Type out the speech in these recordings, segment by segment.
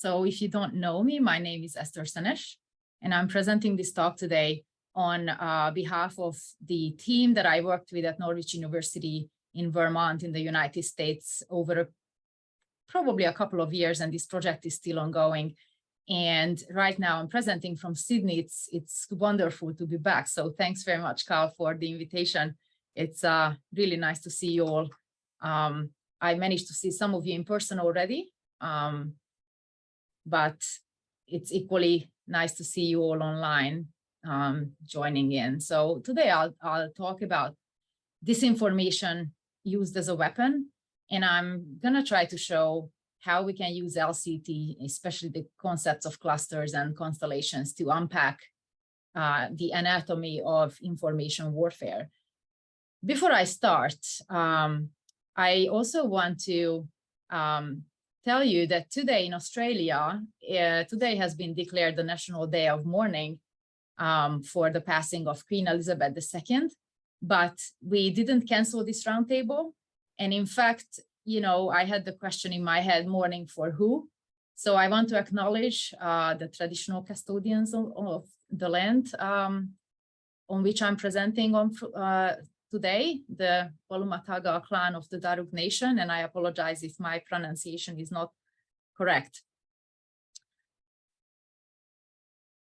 So if you don't know me, my name is Eszter Szenes, and I'm presenting this talk today on behalf of the team that I worked with at Norwich University in Vermont in the United States over probably a couple of years, and this project is still ongoing. And right now I'm presenting from Sydney. It's wonderful to be back. So thanks very much, Carl, for the invitation. It's really nice to see you all. I managed to see some of you in person already, but it's equally nice to see you all online joining in. So today I'll talk about disinformation used as a weapon, and I'm gonna try to show how we can use LCT, especially the concepts of clusters and constellations, to unpack the anatomy of information warfare. Before I start, I also want to tell you that today in Australia, today has been declared the National Day of Mourning for the passing of Queen Elizabeth II, but we didn't cancel this roundtable. And in fact, you know, I had the question in my head, mourning for who? So I want to acknowledge the traditional custodians of the land on which I'm presenting on today, the Walumataga clan of the Darug Nation, and I apologize if my pronunciation is not correct.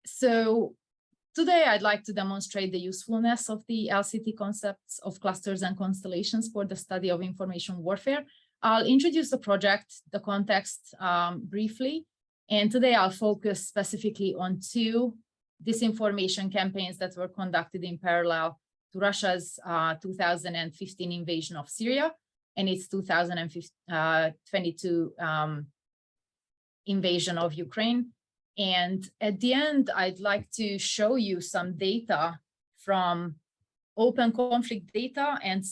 So today I'd like to demonstrate the usefulness of the LCT concepts of clusters and constellations for the study of information warfare. I'll introduce the project, the context briefly, and today I'll focus specifically on two disinformation campaigns that were conducted in parallel to Russia's 2015 invasion of Syria and its 2022 invasion of Ukraine. And at the end, I'd like to show you some data from open conflict data and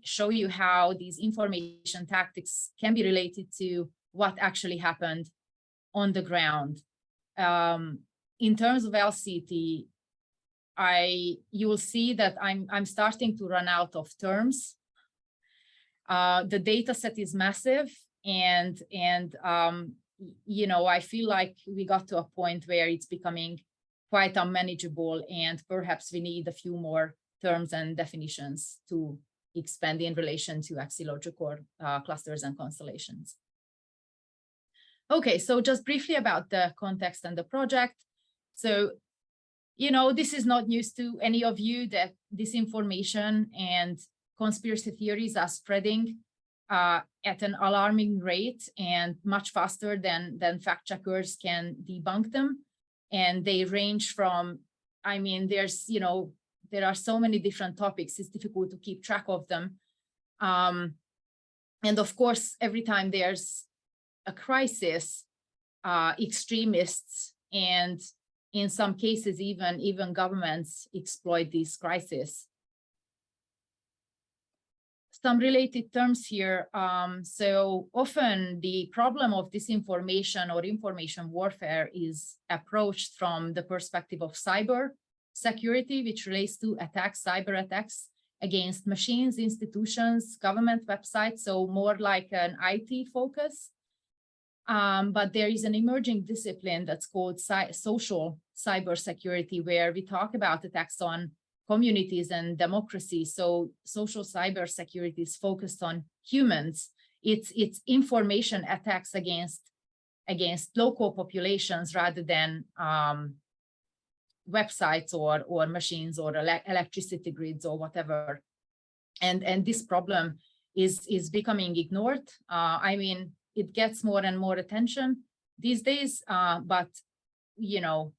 show you how these information tactics can be related to what actually happened on the ground. In terms of LCT, you will see that I'm starting to run out of terms. The data set is massive, and you know, I feel like we got to a point where it's becoming quite unmanageable, and perhaps we need a few more terms and definitions to expand in relation to axiological clusters and constellations. Okay, so just briefly about the context and the project. So, you know, this is not news to any of you that disinformation and conspiracy theories are spreading at an alarming rate and much faster than fact checkers can debunk them. And they range from, I mean, there's, you know, there are so many different topics, it's difficult to keep track of them. And of course, every time there's a crisis, extremists and in some cases, even governments exploit these crises. Some related terms here. So often the problem of disinformation or information warfare is approached from the perspective of cyber security, which relates to attacks, cyber attacks against machines, institutions, government websites, so more like an IT focus. But there is an emerging discipline that's called social cybersecurity, where we talk about attacks on communities and democracy. So social cybersecurity is focused on humans. It's information attacks against local populations rather than websites or machines or electricity grids or whatever. And this problem is becoming ignored. I mean, it gets more and more attention these days, but, you know,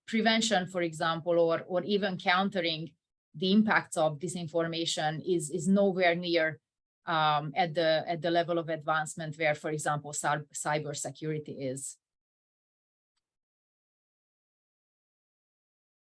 prevention, for example, or even countering the impacts of disinformation is nowhere near at the level of advancement where, for example, cybersecurity is.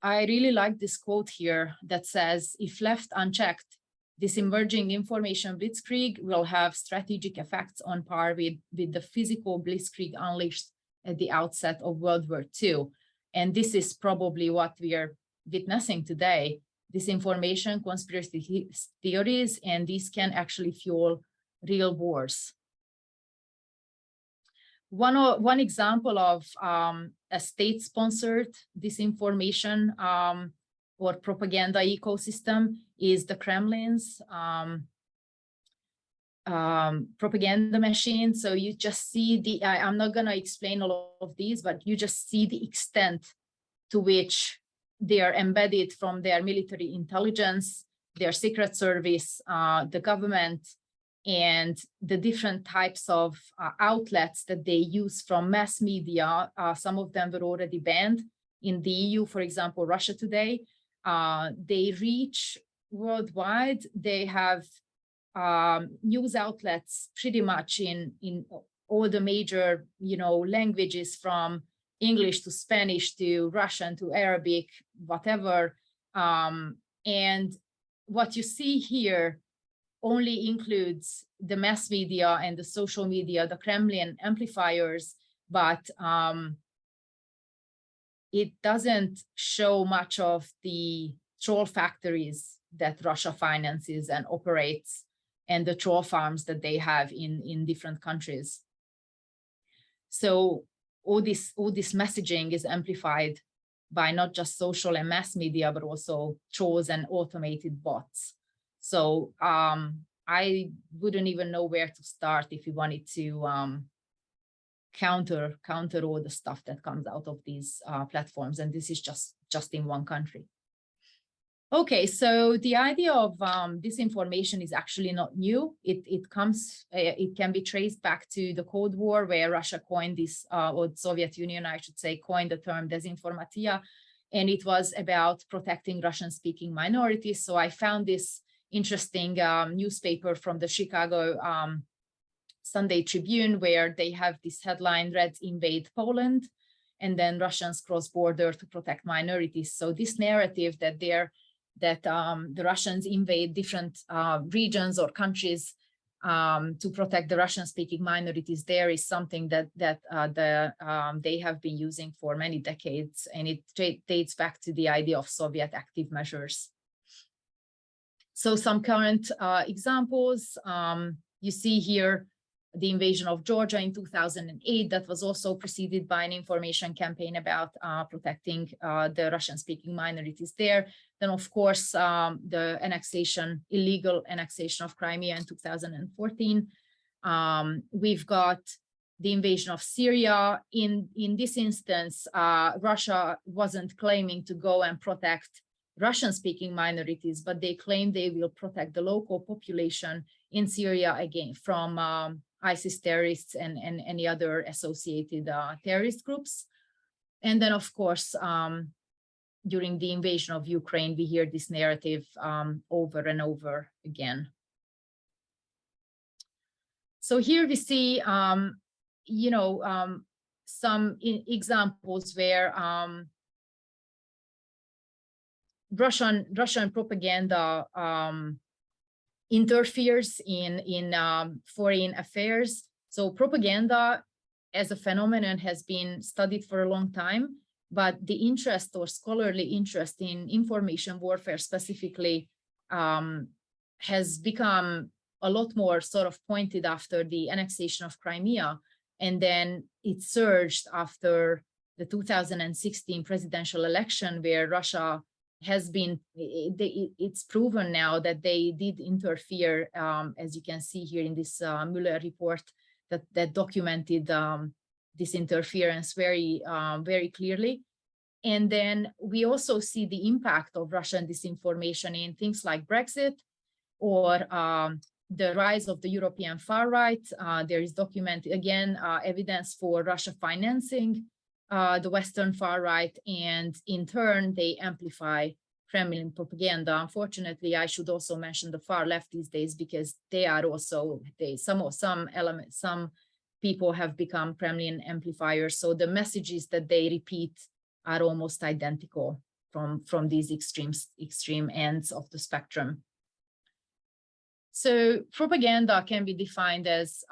I really like this quote here that says, if left unchecked, this emerging information blitzkrieg will have strategic effects on par with the physical blitzkrieg unleashed at the outset of World War II. And this is probably what we are witnessing today. Disinformation, conspiracy theories, and these can actually fuel real wars. One example of a state-sponsored disinformation or propaganda ecosystem is the Kremlin's propaganda machine. So you just see I'm not going to explain all of these, but you just see the extent to which they are embedded from their military intelligence, their secret service, the government, and the different types of outlets that they use from mass media. Some of them were already banned in the EU, for example, Russia Today. They reach worldwide. They have news outlets pretty much in all the major, languages, from English to Spanish to Russian to Arabic, whatever. And what you see here only includes the mass media and the social media, the Kremlin amplifiers, but it doesn't show much of the troll factories that Russia finances and operates, and the troll farms that they have in different countries. So all this messaging is amplified by not just social and mass media, but also trolls and automated bots. So I wouldn't even know where to start if you wanted to counter all the stuff that comes out of these platforms. And this is just in one country. Okay, so the idea of disinformation is actually not new. It can be traced back to the Cold War, where Russia coined this, or the Soviet Union, I should say, coined the term desinformatia, and it was about protecting Russian-speaking minorities. So I found this interesting newspaper from the Chicago Sunday Tribune, where they have this headline, "Reds invade Poland," and then Russians cross border to protect minorities. So this narrative that the Russians invade different regions or countries to protect the Russian-speaking minorities there is something that they have been using for many decades, and it dates back to the idea of Soviet active measures. So some current examples, you see here the invasion of Georgia in 2008, that was also preceded by an information campaign about protecting the Russian-speaking minorities there. Then, of course, the illegal annexation of Crimea in 2014. We've got the invasion of Syria. In this instance, Russia wasn't claiming to go and protect Russian-speaking minorities, but they claim they will protect the local population in Syria again from ISIS terrorists and any other associated terrorist groups. And then, of course, during the invasion of Ukraine, we hear this narrative over and over again. So here we see, some examples where Russian propaganda interferes in foreign affairs. So propaganda as a phenomenon has been studied for a long time, but the interest or scholarly interest in information warfare specifically has become a lot more sort of pointed after the annexation of Crimea. And then it surged after the 2016 presidential election, where Russia has been, it's proven now that they did interfere, as you can see here in this Mueller report that documented this interference very clearly. And then we also see the impact of Russian disinformation in things like Brexit or the rise of the European far right. There is documented, again, evidence for Russia financing the Western far right, and in turn, they amplify Kremlin propaganda. Unfortunately, I should also mention the far left these days, because they are also, some people have become Kremlin amplifiers. So the messages that they repeat are almost identical from these extreme ends of the spectrum. So propaganda can be defined as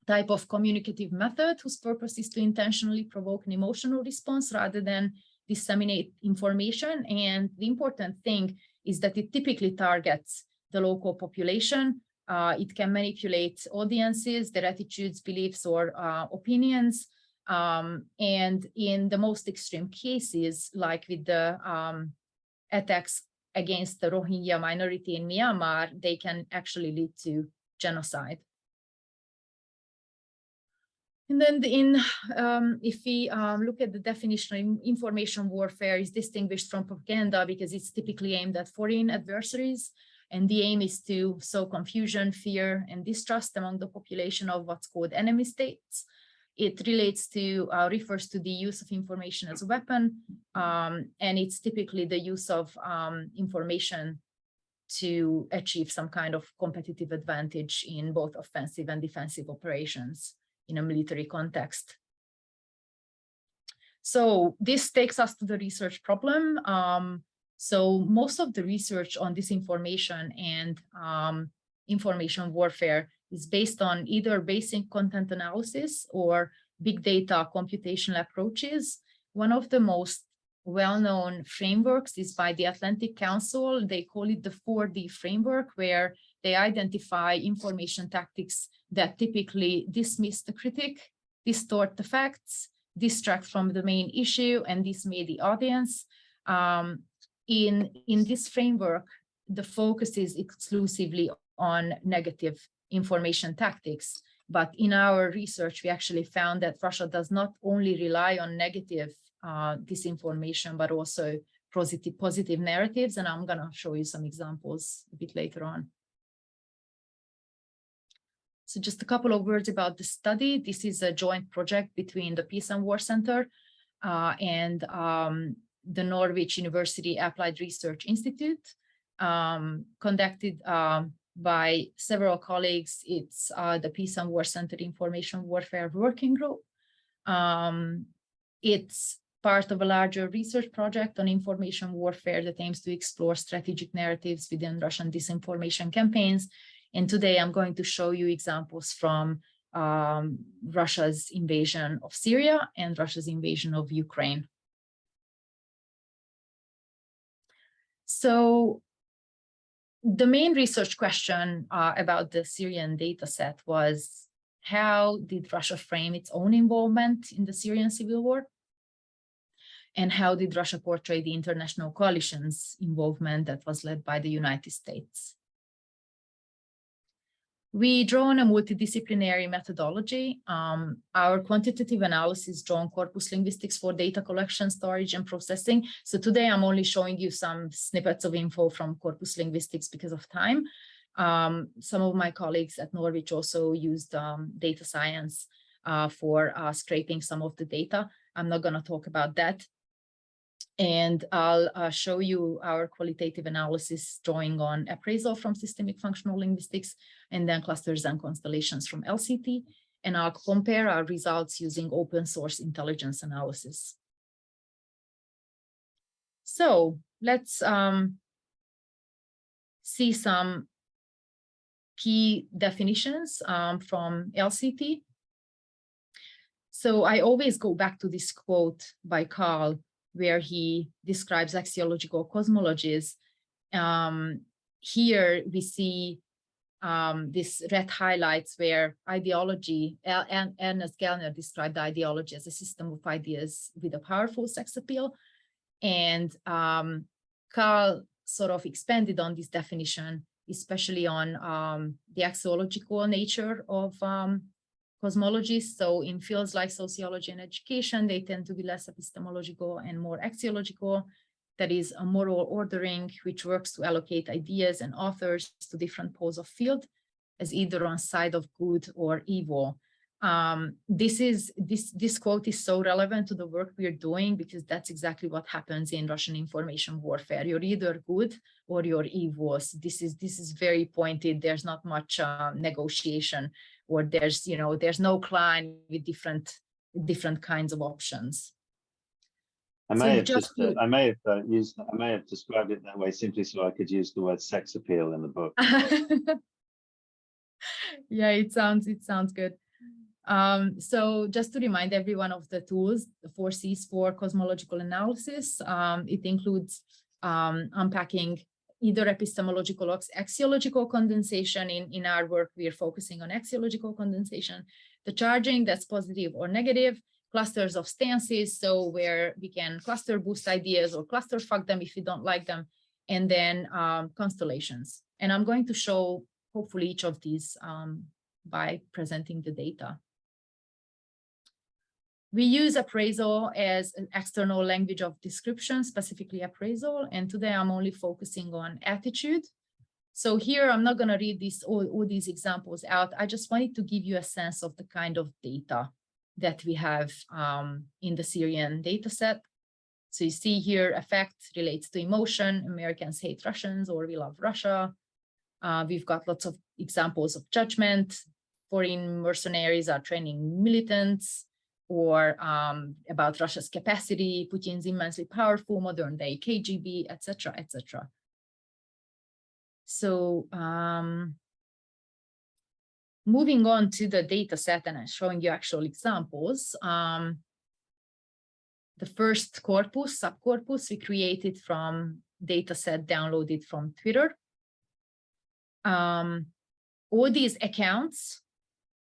type of communicative method whose purpose is to intentionally provoke an emotional response rather than disseminate information. And the important thing is that it typically targets the local population. It can manipulate audiences, their attitudes, beliefs, or opinions. And in the most extreme cases, like with the attacks against the Rohingya minority in Myanmar, they can actually lead to genocide. And then if we look at the definition, information warfare is distinguished from propaganda because it's typically aimed at foreign adversaries. And the aim is to sow confusion, fear, and distrust among the population of what's called enemy states. It refers to the use of information as a weapon, and it's typically the use of information to achieve some kind of competitive advantage in both offensive and defensive operations in a military context. So this takes us to the research problem. So most of the research on disinformation and information warfare is based on either basic content analysis or big data computational approaches. One of the most well-known frameworks is by the Atlantic Council. They call it the 4D framework, where they identify information tactics that typically dismiss the critic, distort the facts, distract from the main issue, and dismay the audience. In this framework, the focus is exclusively on negative information tactics. But in our research, we actually found that Russia does not only rely on negative disinformation, but also positive narratives. And I'm going to show you some examples a bit later on. So just a couple of words about the study. This is a joint project between the Peace and War Center and the Norwich University Applied Research Institute, conducted by several colleagues. It's the Peace and War Center Information Warfare Working Group. It's part of a larger research project on information warfare that aims to explore strategic narratives within Russian disinformation campaigns. And today I'm going to show you examples from Russia's invasion of Syria and Russia's invasion of Ukraine. So the main research question about the Syrian data set was, how did Russia frame its own involvement in the Syrian civil war? And how did Russia portray the international coalition's involvement that was led by the United States? We draw on a multidisciplinary methodology. Our quantitative analysis draw on corpus linguistics for data collection, storage, and processing. So today I'm only showing you some snippets of info from corpus linguistics because of time. Some of my colleagues at Norwich also used data science for scraping some of the data. I'm not going to talk about that. And I'll show you our qualitative analysis drawing on appraisal from systemic functional linguistics, and then clusters and constellations from LCT. And I'll compare our results using open source intelligence analysis. So let's see some key definitions from LCT. So I always go back to this quote by Carl, where he describes axiological cosmologies. Here we see this red highlights where ideology, Ernest Gellner described the ideology as a system of ideas with a powerful sex appeal. And Carl sort of expanded on this definition, especially on the axiological nature of cosmologies. So in fields like sociology and education, they tend to be less epistemological and more axiological. That is a moral ordering, which works to allocate ideas and authors to different poles of field as either on side of good or evil. This quote is so relevant to the work we are doing because that's exactly what happens in Russian information warfare. You're either good or you're evil. So this is very pointed. There's not much negotiation, or there's no Klein with different kinds of options. I may have described it that way simply so I could use the word sex appeal in the book. Yeah, it sounds good. So just to remind everyone of the tools, the 4 C's for cosmological analysis, it includes unpacking either epistemological or axiological condensation. In our work, we are focusing on axiological condensation. The charging, that's positive or negative. Clusters of stances, so where we can cluster boost ideas or cluster fuck them if we don't like them. And then constellations. And I'm going to show hopefully each of these by presenting the data. We use appraisal as an external language of description, specifically appraisal. And today I'm only focusing on attitude. So here I'm not going to read all these examples out. I just wanted to give you a sense of the kind of data that we have in the Syrian data set. So you see here, affect relates to emotion. Americans hate Russians, or we love Russia. We've got lots of examples of judgment. Foreign mercenaries are training militants, or about Russia's capacity. Putin's immensely powerful, modern day KGB, etc., etc. So moving on to the data set, and I'm showing you actual examples. The first corpus, subcorpus, we created from data set downloaded from Twitter. All these accounts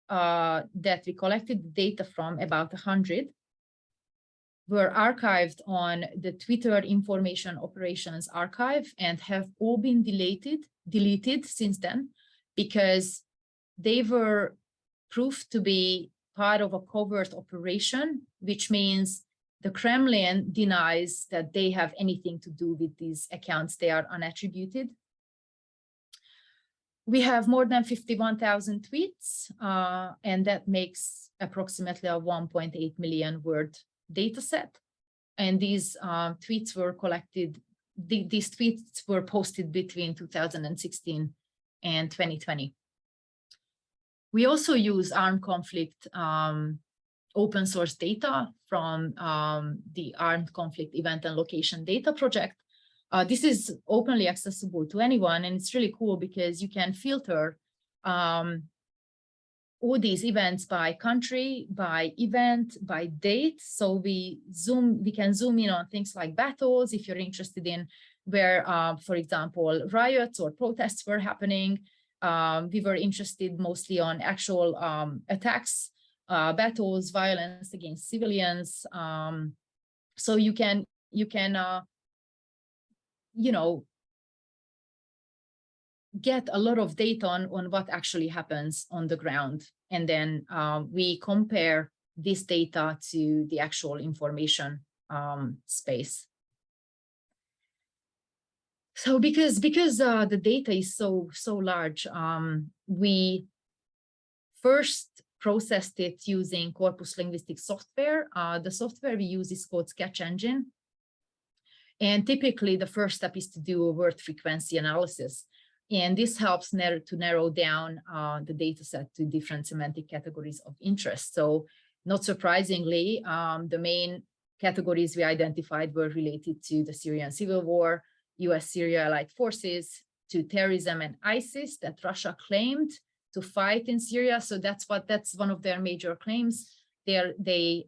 that we collected the data from, about 100, were archived on the Twitter Information Operations Archive and have all been deleted since then, because they were proved to be part of a covert operation, which means the Kremlin denies that they have anything to do with these accounts. They are unattributed. We have more than 51,000 tweets, and that makes approximately a 1.8 million word data set. And these tweets were collected, these tweets were posted between 2016 and 2020. We also use armed conflict open source data from the Armed Conflict Event and Location Data Project. This is openly accessible to anyone, and it's really cool because you can filter all these events by country, by event, by date. So we can zoom in on things like battles if you're interested in where, for example, riots or protests were happening. We were interested mostly on actual attacks, battles, violence against civilians. So you can get a lot of data on what actually happens on the ground. And then we compare this data to the actual information space. So because the data is so large, we first processed it using corpus linguistic software. The software we use is called Sketch Engine. And typically the first step is to do a word frequency analysis. And this helps to narrow down the data set to different semantic categories of interest. So not surprisingly, the main categories we identified were related to the Syrian civil war, US-Syria allied forces, to terrorism and ISIS that Russia claimed to fight in Syria. So that's one of their major claims. They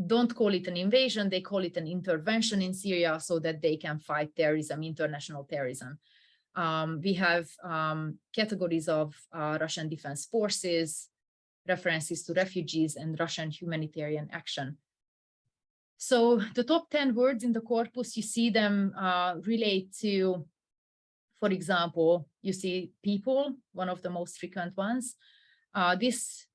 don't call it an invasion, they call it an intervention in Syria so that they can fight terrorism, international terrorism. We have categories of Russian defense forces, references to refugees, and Russian humanitarian action. So the top 10 words in the corpus, you see them relate to, for example, you see people, one of the most frequent ones. This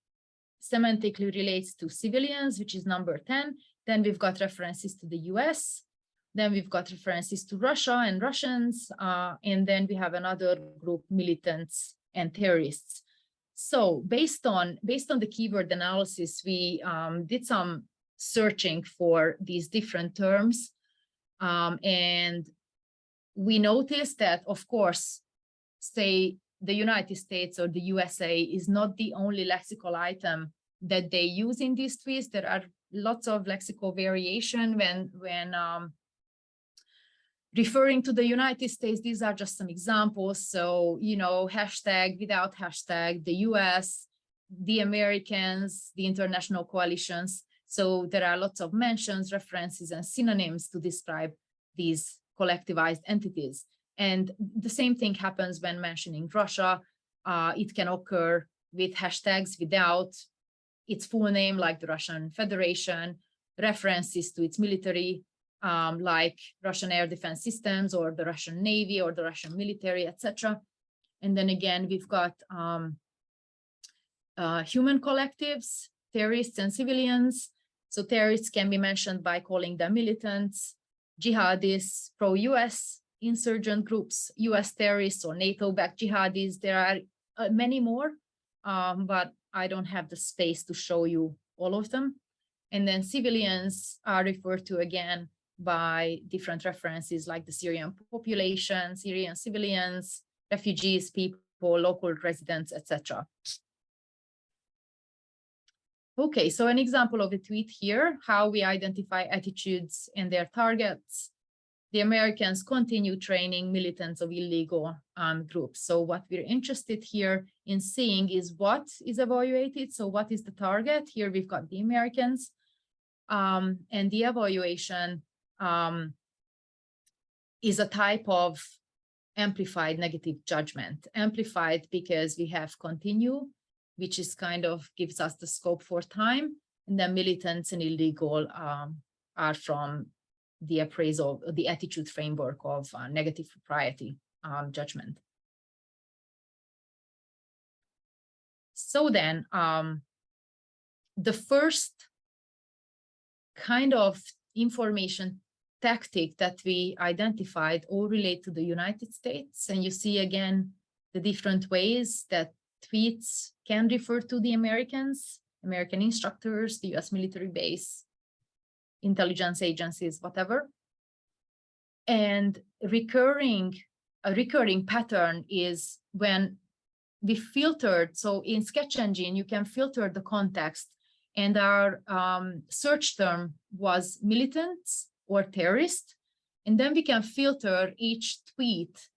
semantically relates to civilians, which is number 10. Then we've got references to the US. Then we've got references to Russia and Russians. And then we have another group, militants and terrorists. So based on the keyword analysis, we did some searching for these different terms. And we noticed that, of course, say the United States or the USA is not the only lexical item that they use in these tweets. There are lots of lexical variation when referring to the United States. These are just some examples. So, hashtag, without hashtag, the US, the Americans, the international coalitions. So there are lots of mentions, references, and synonyms to describe these collectivized entities. And the same thing happens when mentioning Russia. It can occur with hashtags without its full name, like the Russian Federation, references to its military, like Russian air defense systems or the Russian Navy or the Russian military, etc. And then again, we've got human collectives, terrorists and civilians. So terrorists can be mentioned by calling them militants, jihadists, pro-US insurgent groups, US terrorists or NATO-backed jihadis. There are many more, but I don't have the space to show you all of them. And then civilians are referred to again by different references like the Syrian population, Syrian civilians, refugees, people, local residents, etc. Okay, so an example of a tweet here, how we identify attitudes and their targets. The Americans continue training militants of illegal groups. So what we're interested here in seeing is what is evaluated. So what is the target? Here we've got the Americans, and the evaluation is a type of amplified negative judgment. Amplified because we have continue, which is kind of gives us the scope for time, and then militants and illegal are from the appraisal, the attitude framework of negative propriety judgment. So then, the first kind of information tactic that we identified all relate to the United States. And you see again the different ways that tweets can refer to the Americans, American instructors, the US military base, intelligence agencies, whatever. And a recurring pattern is when we filtered, so in Sketch Engine, you can filter the context, and our search term was militants or terrorist, and then we can filter each tweet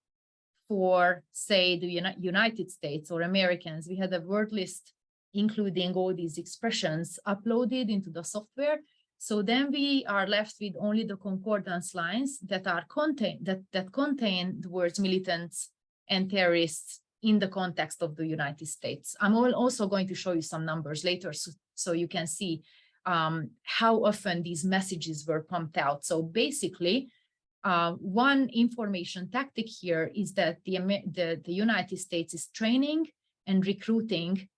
for, say, the United States or Americans. We had a word list including all these expressions uploaded into the software. So then we are left with only the concordance lines that are that contain the words militants and terrorists in the context of the United States. I'm also going to show you some numbers later so you can see how often these messages were pumped out. So basically, one information tactic here is that the United States is training and recruiting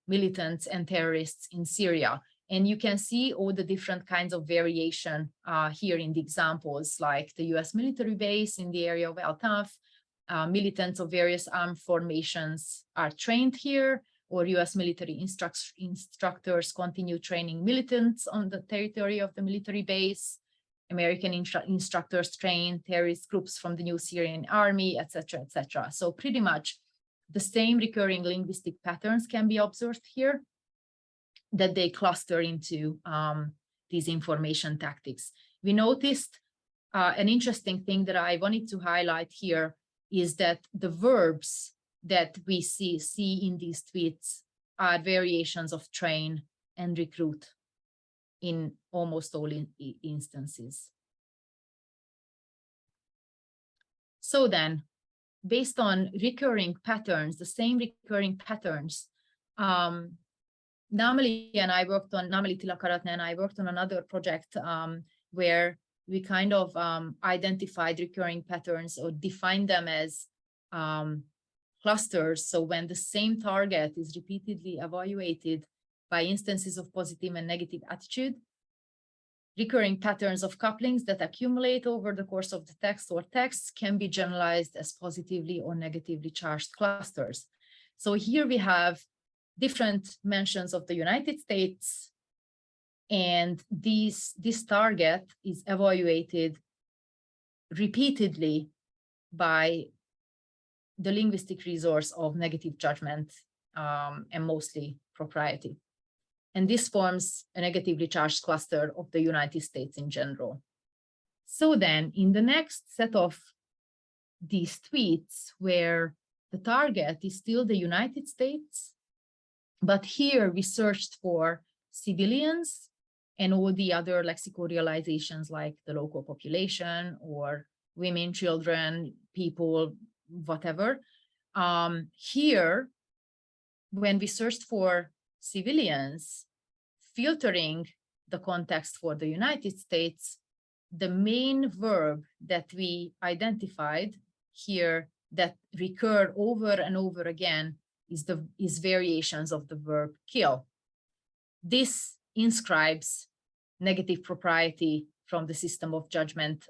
militants and terrorists in Syria. And you can see all the different kinds of variation here in the examples, like the US military base in the area of Al-Taf, militants of various armed formations are trained here, or US military instructors continue training militants on the territory of the military base. American instructors train terrorist groups from the new Syrian army, etc., etc. So pretty much the same recurring linguistic patterns can be observed here, that they cluster into these information tactics. We noticed an interesting thing that I wanted to highlight here is that the verbs that we see in these tweets are variations of train and recruit in almost all instances. So then, based on recurring patterns, the same recurring patterns, Namali Tilakaratne and I worked on another project where we kind of identified recurring patterns or defined them as clusters. So when the same target is repeatedly evaluated by instances of positive and negative attitude, recurring patterns of couplings that accumulate over the course of the text or texts can be generalized as positively or negatively charged clusters. So here we have different mentions of the United States, and this target is evaluated repeatedly by the linguistic resource of negative judgment and mostly propriety. And this forms a negatively charged cluster of the United States in general. So then in the next set of these tweets where the target is still the United States, but here we searched for civilians and all the other lexical realizations like the local population or women, children, people, whatever. Here, when we searched for civilians, filtering the context for the United States, the main verb that we identified here that recur over and over again is variations of the verb kill. This inscribes negative propriety from the system of judgment,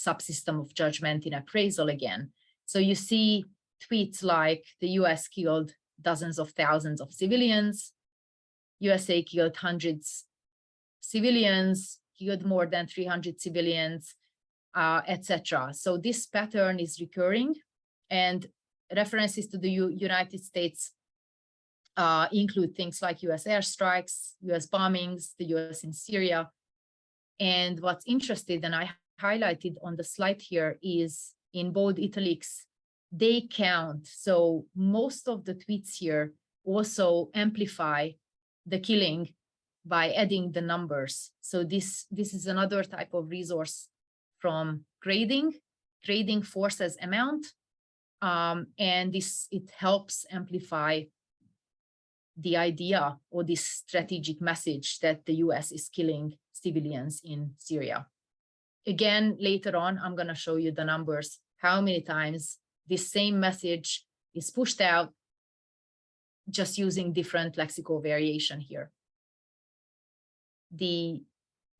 subsystem of judgment in appraisal again. So you see tweets like the US killed dozens of thousands of civilians, USA killed hundreds civilians, killed more than 300 civilians, etc. So this pattern is recurring, and references to the United States include things like US airstrikes, US bombings, the US in Syria. And what's interesting, and I highlighted on the slide here, is in bold italics, they count. So most of the tweets here also amplify the killing by adding the numbers. So this is another type of resource from grading. Grading forces amount, and it helps amplify the idea or this strategic message that the US is killing civilians in Syria. Again, later on, I'm going to show you the numbers, how many times this same message is pushed out, just using different lexical variation here. The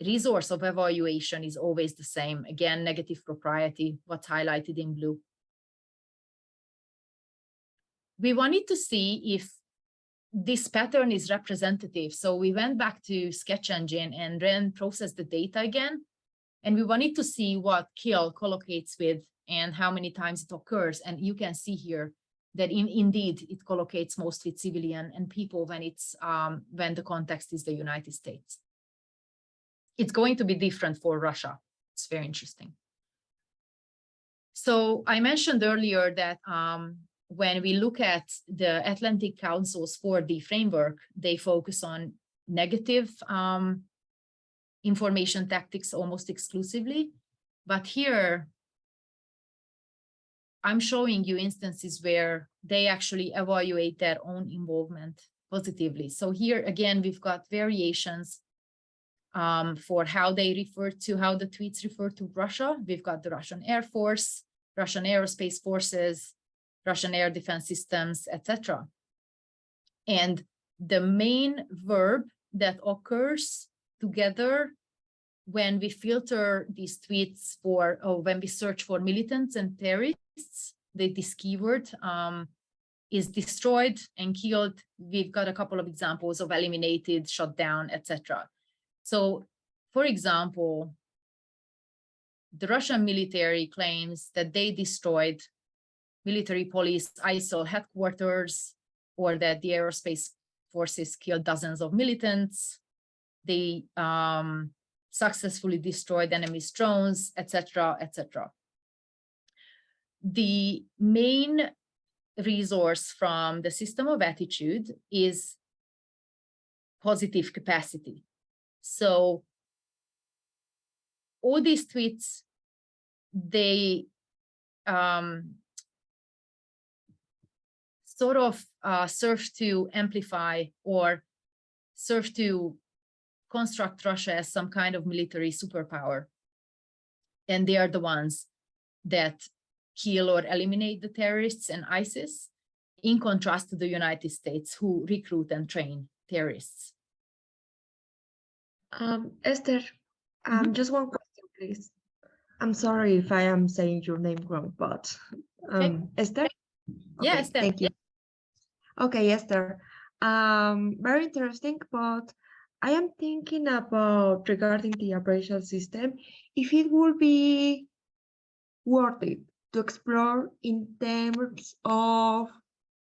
resource of evaluation is always the same. Again, negative propriety, what's highlighted in blue. We wanted to see if this pattern is representative. So we went back to Sketch Engine and processed the data again. And we wanted to see what kill collocates with and how many times it occurs. And you can see here that indeed it collocates most with civilian and people when the context is the United States. It's going to be different for Russia. It's very interesting. So I mentioned earlier that when we look at the Atlantic Council's 4D framework, they focus on negative information tactics almost exclusively. But here, I'm showing you instances where they actually evaluate their own involvement positively. So here, again, we've got variations for how they refer to, how the tweets refer to Russia. We've got the Russian Air Force, Russian Aerospace Forces, Russian air defense systems, etc. And the main verb that occurs together when we filter these tweets for, when we search for militants and terrorists, this keyword is destroyed and killed. We've got a couple of examples of eliminated, shut down, etc. So, for example, the Russian military claims that they destroyed military police ISIL headquarters, or that the aerospace forces killed dozens of militants. They successfully destroyed enemy's drones, etc., etc. The main resource from the system of attitude is positive capacity. So all these tweets, they sort of serve to amplify or serve to construct Russia as some kind of military superpower. And they are the ones that kill or eliminate the terrorists and ISIS, in contrast to the United States, who recruit and train terrorists. Esther, just one question, please. I'm sorry if I am saying your name wrong, but Esther? Yeah, Okay, Esther. thank you. Okay, Esther. Very interesting, but I am thinking about, regarding the appraisal system, if it would be worth it to explore in terms of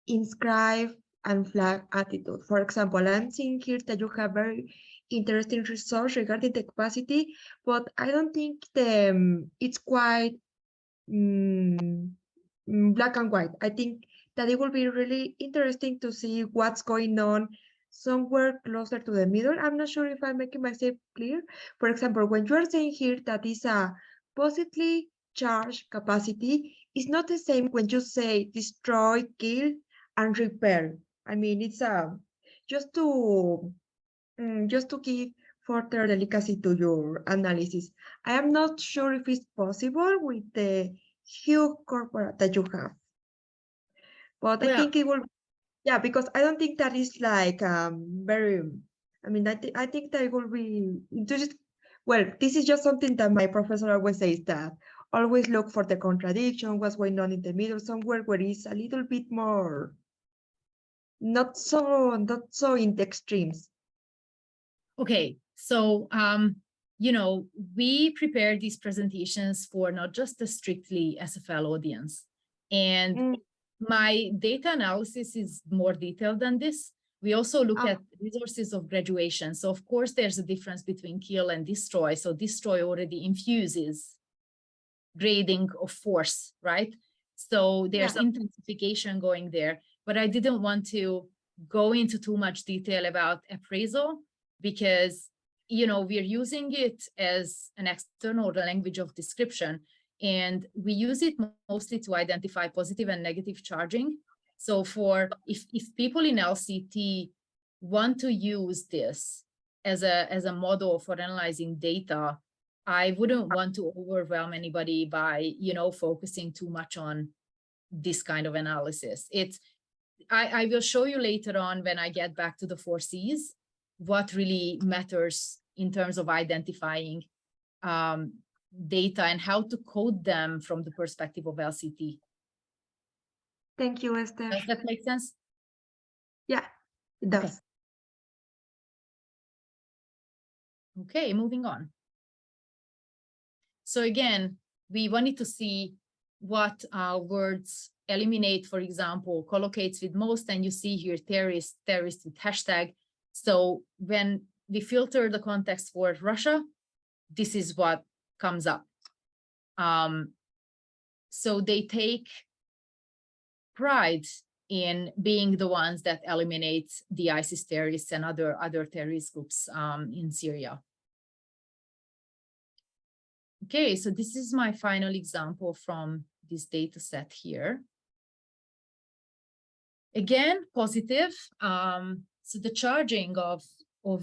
inscribe and flag attitude. For example, I'm seeing here that you have very interesting resource regarding the capacity, but I don't think it's quite black and white. I think that it will be really interesting to see what's going on somewhere closer to the middle. I'm not sure if I'm making myself clear. For example, when you are saying here that is a positively charge capacity is not the same when you say destroy, kill, and repair. I mean, it's just to give further delicacy to your analysis. I am not sure if it's possible with the huge corporate that you have, but I think it will. Yeah, because I don't think that is like very. I mean, I think that it will be just. Well, this is just something that my professor always says, that always look for the contradiction, what's going on in the middle, somewhere where it's a little bit more not so in the extremes. Okay, so you know, we prepare these presentations for not just the strictly SFL audience, and my data analysis is more detailed than this. We also look at resources of graduation. So of course, there's a difference between kill and destroy. So destroy already infuses grading of force, right? So there's intensification going there, but I didn't want to go into too much detail about appraisal because, you know, we're using it as an external language of description, and we use it mostly to identify positive and negative charging. So for if people in LCT want to use this as a model for analyzing data, I wouldn't want to overwhelm anybody by, you know, focusing too much on this kind of analysis. I will show you later on when I get back to the 4 C's, what really matters in terms of identifying data and how to code them from the perspective of LCT. Thank you, Eszter. Does that make sense? Yeah, it does. Okay, moving on. So again, we wanted to see what words eliminate, for example, collocates with most, and you see here terrorist with hashtag. So when we filter the context for Russia, this is what comes up. So they take pride in being the ones that eliminate the ISIS terrorists and other terrorist groups in Syria. Okay, so this is my final example from this data set here. Again, positive. So the charging of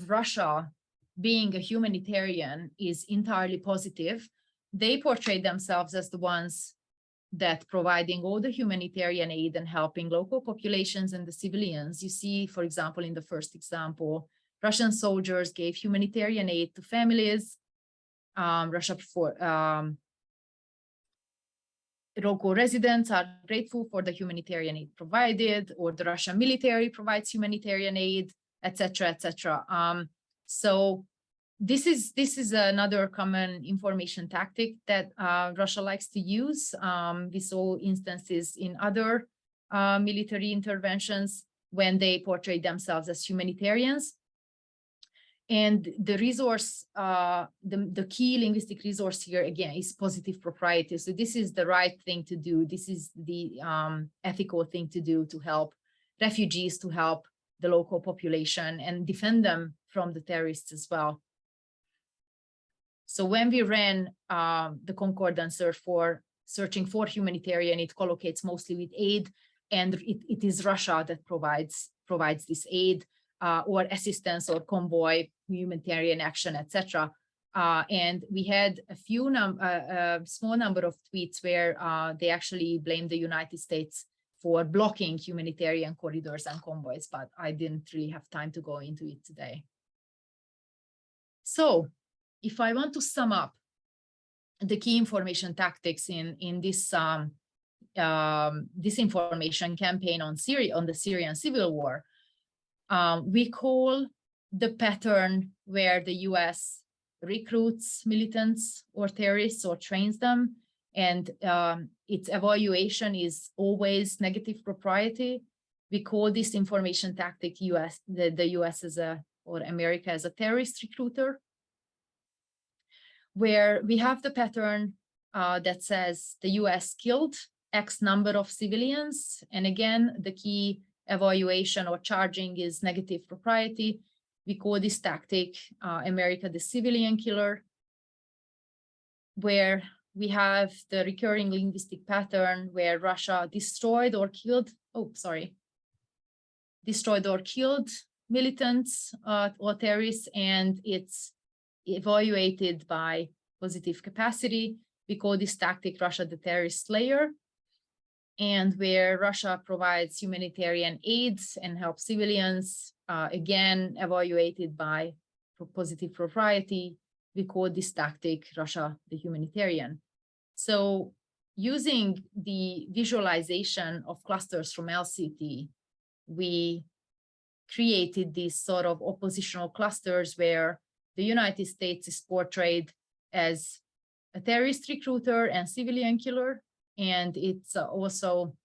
Russia being a humanitarian is entirely positive. They portray themselves as the ones that providing all the humanitarian aid and helping local populations and the civilians. You see, for example, in the first example, Russian soldiers gave humanitarian aid to families. Local residents are grateful for the humanitarian aid provided, or the Russian military provides humanitarian aid, etc., etc. So this is another common information tactic that Russia likes to use. We saw instances in other military interventions when they portray themselves as humanitarians. And the resource, the key linguistic resource here, again, is positive propriety. So this is the right thing to do. This is the ethical thing to do to help refugees, to help the local population and defend them from the terrorists as well. So when we ran the concordance search for searching for humanitarian, it collocates mostly with aid, and it is Russia that provides this aid or assistance or convoy, humanitarian action, etc. And we had a small number of tweets where they actually blamed the United States for blocking humanitarian corridors and convoys, but I didn't really have time to go into it today. So if I want to sum up the key information tactics in this disinformation campaign on Syria, on the Syrian civil war, we call the pattern where the US recruits militants or terrorists or trains them, and its evaluation is always negative propriety. We call this information tactic the US or America as a terrorist recruiter, where we have the pattern that says the US killed X number of civilians. And again, the key evaluation or charging is negative propriety. We call this tactic America the civilian killer, where we have the recurring linguistic pattern where Russia destroyed or killed militants or terrorists, and it's evaluated by positive capacity. We call this tactic Russia the terrorist slayer, and where Russia provides humanitarian aid and helps civilians, again, evaluated by positive propriety. We call this tactic Russia the humanitarian. So using the visualization of clusters from LCT, we created these sort of oppositional clusters where the United States is portrayed as a terrorist recruiter and civilian killer. And it's also,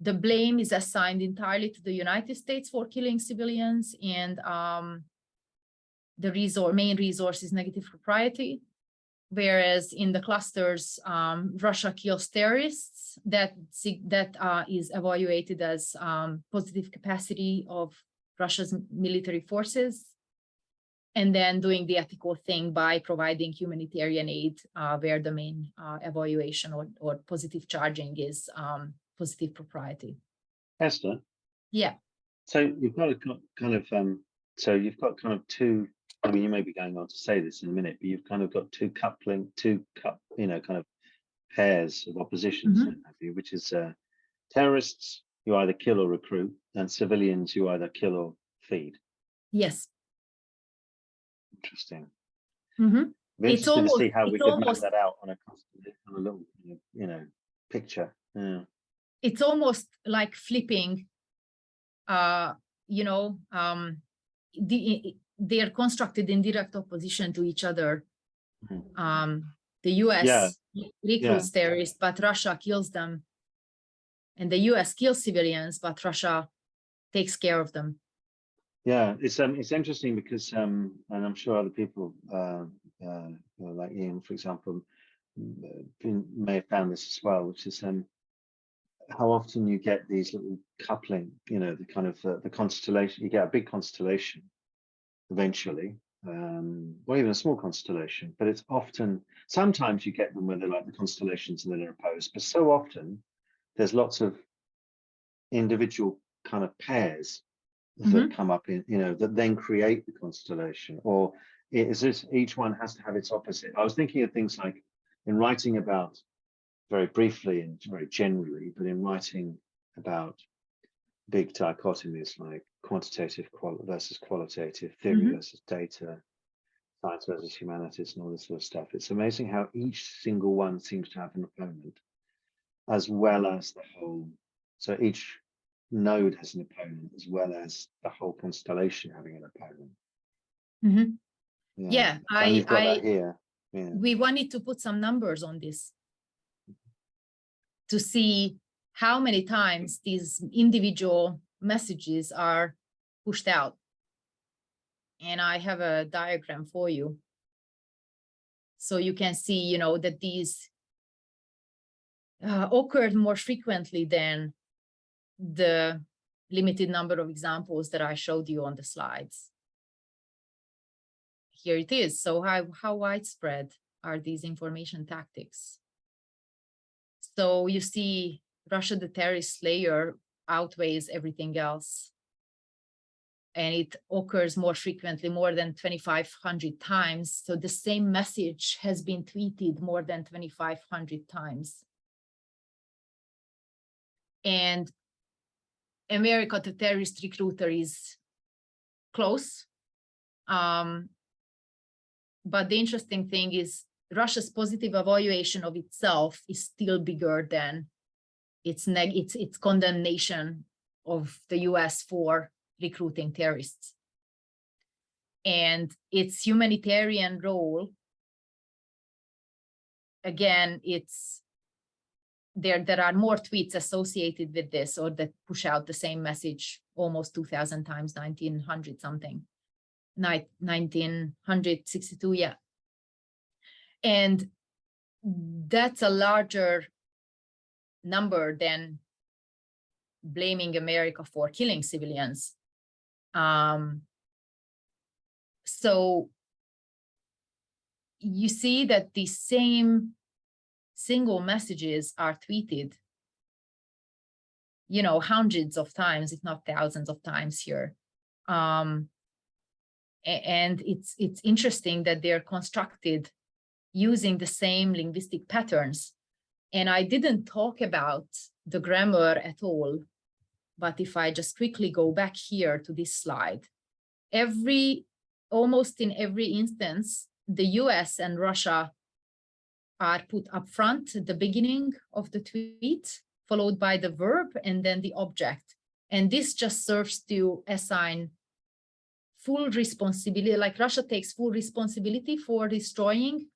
the blame is assigned entirely to the United States for killing civilians, and the main resource is negative propriety. Whereas in the clusters, Russia kills terrorists, that is evaluated as positive capacity of Russia's military forces, and then doing the ethical thing by providing humanitarian aid, where the main evaluation or positive charging is positive propriety. Esther? Yeah. So you've got a kind of two, I mean, you may be going on to say this in a minute, but you've kind of got two kind of pairs of oppositions, have you, which is terrorists you either kill or recruit, and civilians you either kill or feed. Yes. Interesting. Mm-hmm. It's interesting to see how we could map that out on a little, picture. Yeah. It's almost like flipping, they're constructed in direct opposition to each other. The US recruits terrorists, but Russia kills them. And the US kills civilians, but Russia takes care of them. Yeah, it's interesting because, and I'm sure other people, like Ian, for example, may have found this as well, which is how often you get these little coupling, the kind of the constellation. You get a big constellation eventually, or even a small constellation, but it's often, sometimes you get them where they're like the constellations and then they're opposed, but so often there's lots of individual kind of pairs that come up in, that then create the constellation, or is this, each one has to have its opposite. I was thinking of things like in writing about, very briefly and very generally, but in writing about big dichotomies like quantitative versus qualitative, theory versus data, science versus humanities, and all this sort of stuff. It's amazing how each single one seems to have an opponent, as well as the whole. So each node has an opponent, as well as the whole constellation having an opponent. Yeah, and you've got that here. Yeah. We wanted to put some numbers on this to see how many times these individual messages are pushed out. And I have a diagram for you. So you can see, that these occurred more frequently than the limited number of examples that I showed you on the slides. Here it is. So how widespread are these information tactics? So you see Russia the terrorist slayer outweighs everything else. And it occurs more frequently, more than 2,500 times. So the same message has been tweeted more than 2,500 times. And America the terrorist recruiter is close. But the interesting thing is Russia's positive evaluation of itself is still bigger than its condemnation of the US for recruiting terrorists. And its humanitarian role, again, there are more tweets associated with this, or that push out the same message almost 2,000 times, 1,900 something, 1,962, yeah. And that's a larger number than blaming America for killing civilians. So you see that the same single messages are tweeted, you know, hundreds of times, if not thousands of times here. And it's interesting that they're constructed using the same linguistic patterns. And I didn't talk about the grammar at all, but if I just quickly go back here to this slide, almost in every instance, the US and Russia are put up front at the beginning of the tweet, followed by the verb and then the object. And this just serves to assign full responsibility, like Russia takes full responsibility for destroying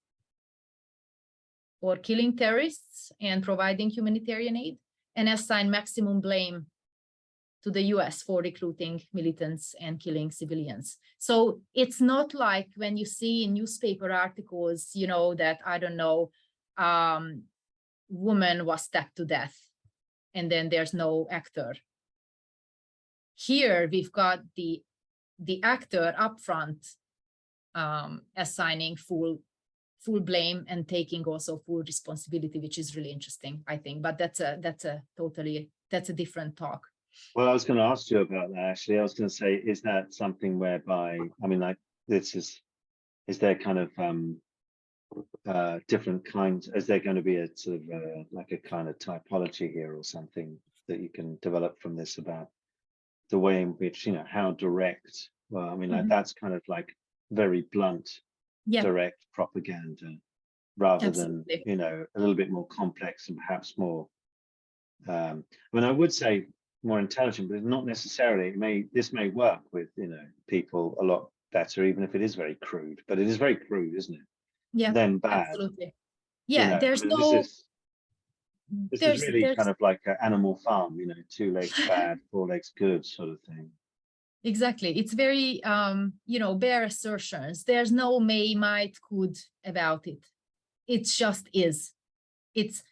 or killing terrorists and providing humanitarian aid, and assign maximum blame to the US for recruiting militants and killing civilians. So it's not like when you see in newspaper articles, you know, that, I don't know, woman was stabbed to death, and then there's no actor. Here we've got the actor up front assigning full blame and taking also full responsibility, which is really interesting, I think. But that's a different talk. Well, I was going to ask you about that, actually. I was going to say, is that something whereby, I mean, like, is there kind of different kinds, is there going to be a sort of like a kind of typology here or something that you can develop from this about the way in which, you know, how direct, well, I mean, like, that's kind of like very blunt, direct propaganda, rather than, you know, a little bit more complex and perhaps more, I mean, I would say more intelligent, but not necessarily. This may work with, you know, people a lot better, even if it is very crude, but it is very crude, isn't it? Yeah, then bad. Absolutely. Yeah, you know, there's I mean, no. This is really kind of like an Animal Farm, you know, 2 legs bad, 4 legs good sort of thing. Exactly. It's very, you know, bare assertions. There's no may, might, could about it. It just is. It's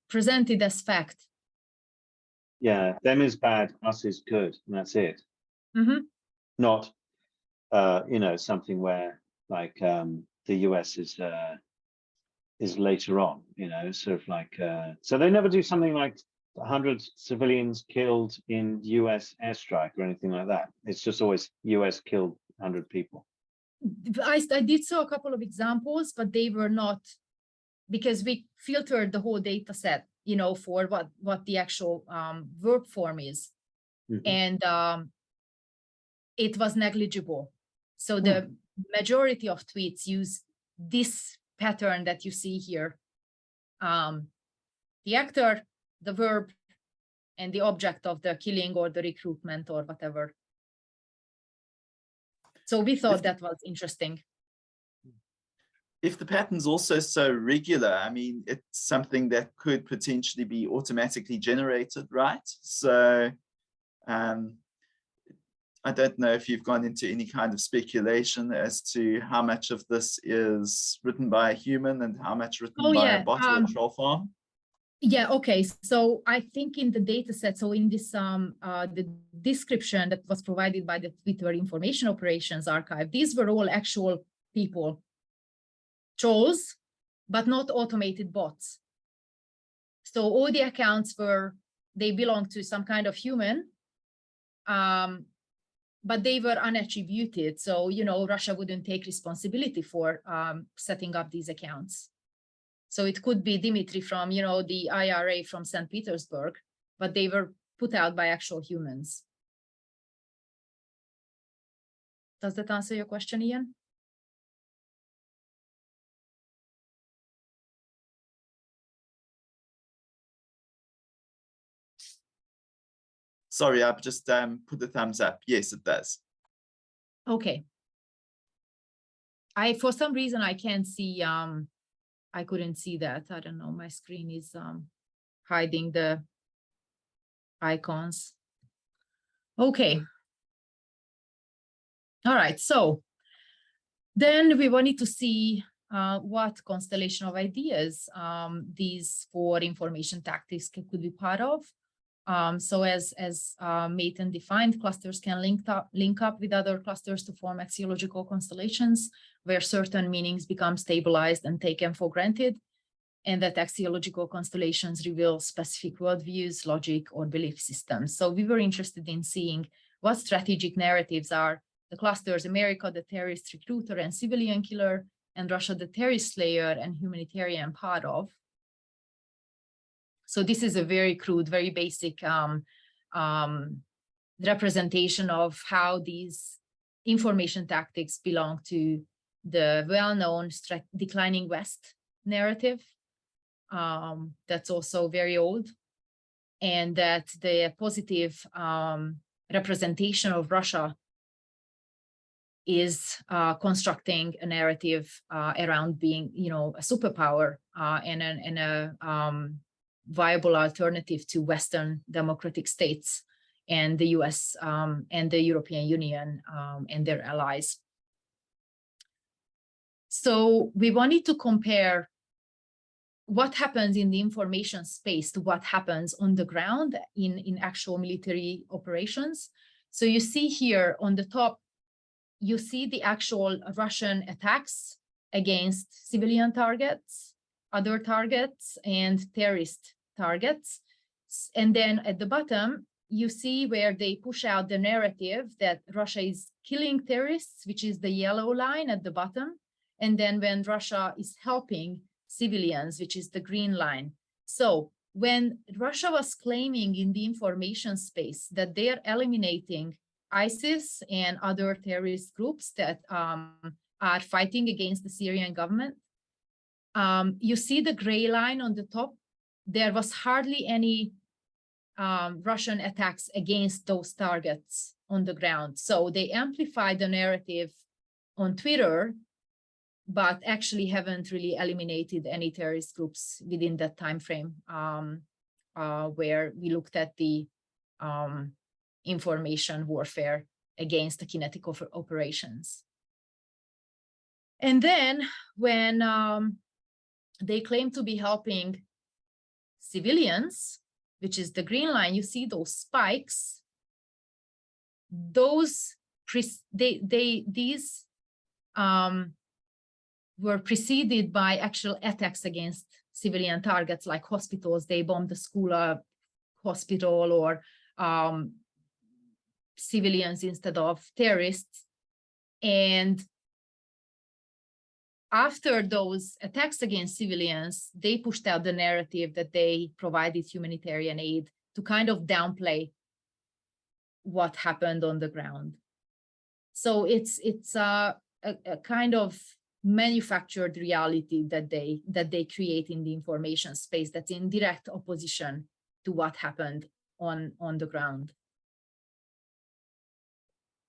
presented as fact. Yeah, them is bad, us is good, and that's it. Not, you know, something where like the US is later on, you know, sort of like, so they never do something like 100 civilians killed in US airstrike or anything like that. It's just always US killed 100 people. I did saw a couple of examples, but they were not, because we filtered the whole data set, you know, for what the actual verb form is. And it was negligible. So the majority of tweets use this pattern that you see here. The actor, the verb, and the object of the killing or the recruitment or whatever. So we thought that was interesting. If the pattern's also so regular, I mean, it's something that could potentially be automatically generated, right? So I don't know if you've gone into any kind of speculation as to how much of this is written by a human and how much written by a bot or a troll farm. Yeah, okay. So I think in the data set, so in this the description that was provided by the Twitter Information Operations Archive, these were all actual people, trolls, but not automated bots. So all the accounts they belong to some kind of human, but they were unattributed. So, you know, Russia wouldn't take responsibility for setting up these accounts. So it could be Dimitri from, you know, the IRA from St. Petersburg, but they were put out by actual humans. Does that answer your question, Ian? Sorry, I've just put the thumbs up. Yes, it does. Okay. For some reason, I can't see, I couldn't see that. I don't know, my screen is hiding the icons. Okay. All right, so then we wanted to see what constellation of ideas these 4 information tactics could be part of. So as Mayton defined, clusters can link up with other clusters to form axiological constellations, where certain meanings become stabilized and taken for granted, and that axiological constellations reveal specific worldviews, logic, or belief systems. So we were interested in seeing what strategic narratives are the clusters: America, the terrorist recruiter and civilian killer, and Russia, the terrorist slayer and humanitarian part of. So this is a very crude, very basic representation of how these information tactics belong to the well-known declining West narrative. That's also very old, and that the positive representation of Russia is constructing a narrative around being, a superpower and a viable alternative to Western democratic states and the US and the European Union and their allies. So we wanted to compare what happens in the information space to what happens on the ground in actual military operations. So you see here on the top, you see the actual Russian attacks against civilian targets, other targets, and terrorist targets. And then at the bottom, you see where they push out the narrative that Russia is killing terrorists, which is the yellow line at the bottom. And then when Russia is helping civilians, which is the green line. So when Russia was claiming in the information space that they are eliminating ISIS and other terrorist groups that are fighting against the Syrian government, you see the gray line on the top. There was hardly any Russian attacks against those targets on the ground. So they amplified the narrative on Twitter, but actually haven't really eliminated any terrorist groups within that time frame where we looked at the information warfare against the kinetic operations. And then when they claim to be helping civilians, which is the green line, you see those spikes. These were preceded by actual attacks against civilian targets like hospitals. They bombed the school, hospital, or civilians instead of terrorists. And after those attacks against civilians, they pushed out the narrative that they provided humanitarian aid to kind of downplay what happened on the ground. So it's a kind of manufactured reality that they create in the information space that's in direct opposition to what happened on the ground.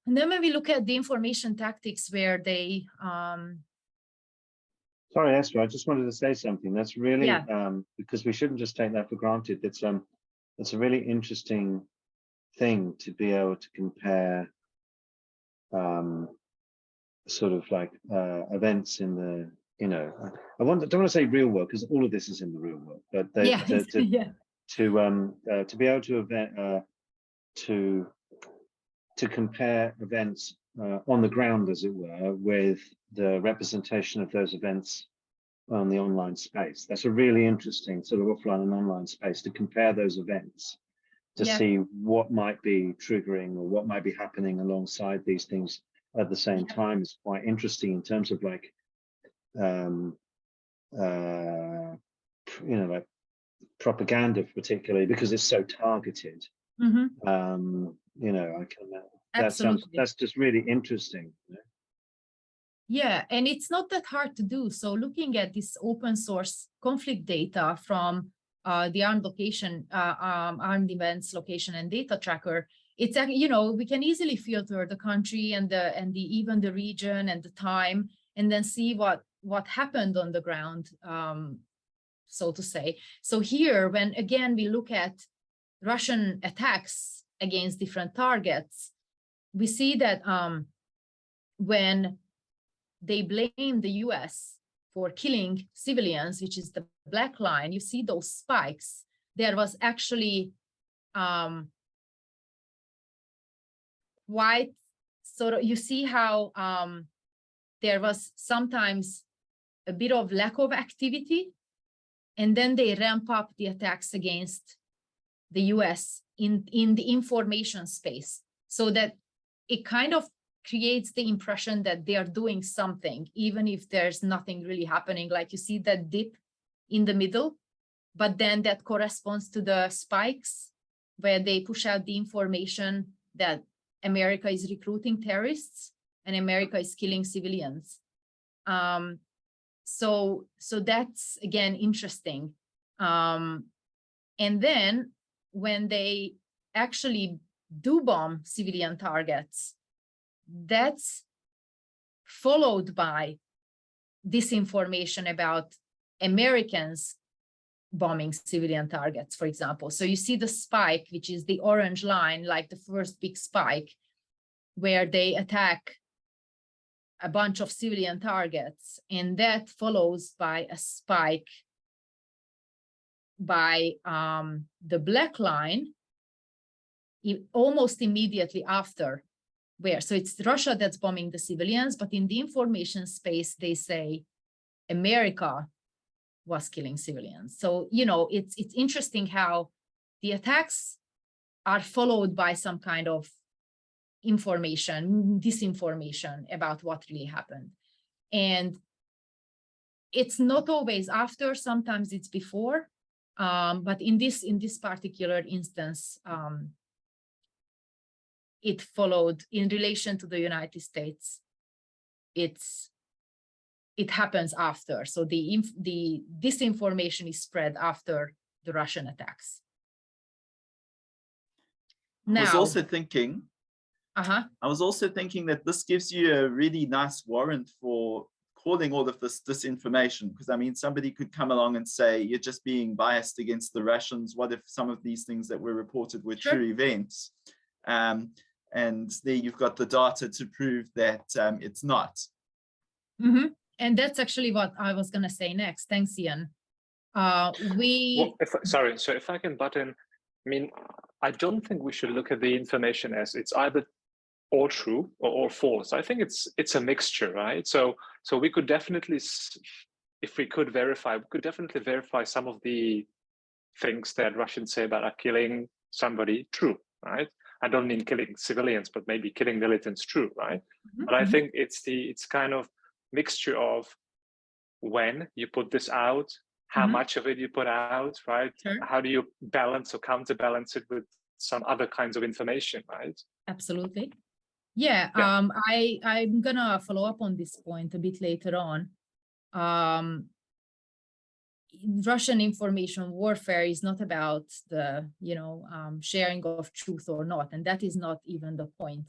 And then when we look at the information tactics where they Sorry, Eszter, I just wanted to say something. That's really, Yeah. Because we shouldn't just take that for granted. It's a really interesting thing to be able to compare sort of like events in the, don't want to say real world, because all of this is in the real world, but to be able to compare events on the ground, as it were, with the representation of those events on the online space. That's a really interesting sort of offline and online space, to compare those events to see what might be triggering or what might be happening alongside these things at the same time is quite interesting in terms of like, like propaganda, particularly because it's so targeted. Mm-hmm. I can Absolutely. that's just really interesting. Yeah, and it's not that hard to do. So looking at this open source conflict data from the armed events location and data tracker, it's we can easily filter the country and even the region and the time, and then see what happened on the ground, so to say. So here, when again we look at Russian attacks against different targets, we see that when they blame the US for killing civilians, which is the black line, you see those spikes. There was actually quite sort of, you see how there was sometimes a bit of lack of activity, and then they ramp up the attacks against the US in the information space, so that it kind of creates the impression that they are doing something, even if there's nothing really happening. Like you see that dip in the middle, but then that corresponds to the spikes where they push out the information that America is recruiting terrorists and America is killing civilians. So that's, again, interesting. And then when they actually do bomb civilian targets, that's followed by disinformation about Americans bombing civilian targets, for example. So you see the spike, which is the orange line, like the first big spike, where they attack a bunch of civilian targets, and that follows by a spike by the black line almost immediately after, where, so it's Russia that's bombing the civilians, but in the information space, they say America was killing civilians. So, you know, it's interesting how the attacks are followed by some kind of information, disinformation about what really happened. And it's not always after, sometimes it's before, but in this particular instance, it followed in relation to the United States. It happens after. So the disinformation is spread after the Russian attacks. Now, I was also thinking that this gives you a really nice warrant for calling all of this disinformation, because I mean, somebody could come along and say, you're just being biased against the Russians. What if some of these things that were reported were true events? And there you've got the data to prove that it's not. Mm-hmm. And that's actually what I was going to say next. Thanks, Ian. So if I can butt in, I mean, I don't think we should look at the information as it's either all true or all false. I think it's a mixture, right? So we could definitely, if we could verify, we could definitely verify some of the things that Russians say about killing somebody true, right? I don't mean killing civilians, but maybe killing militants true, right? Mm-hmm. But I think it's kind of mixture of when you put this out, how much of it you put out, right? Sure. How do you balance or counterbalance it with some other kinds of information, right? Absolutely. Yeah. I'm gonna follow up on this point a bit later on. Russian information warfare is not about the, sharing of truth or not, and that is not even the point.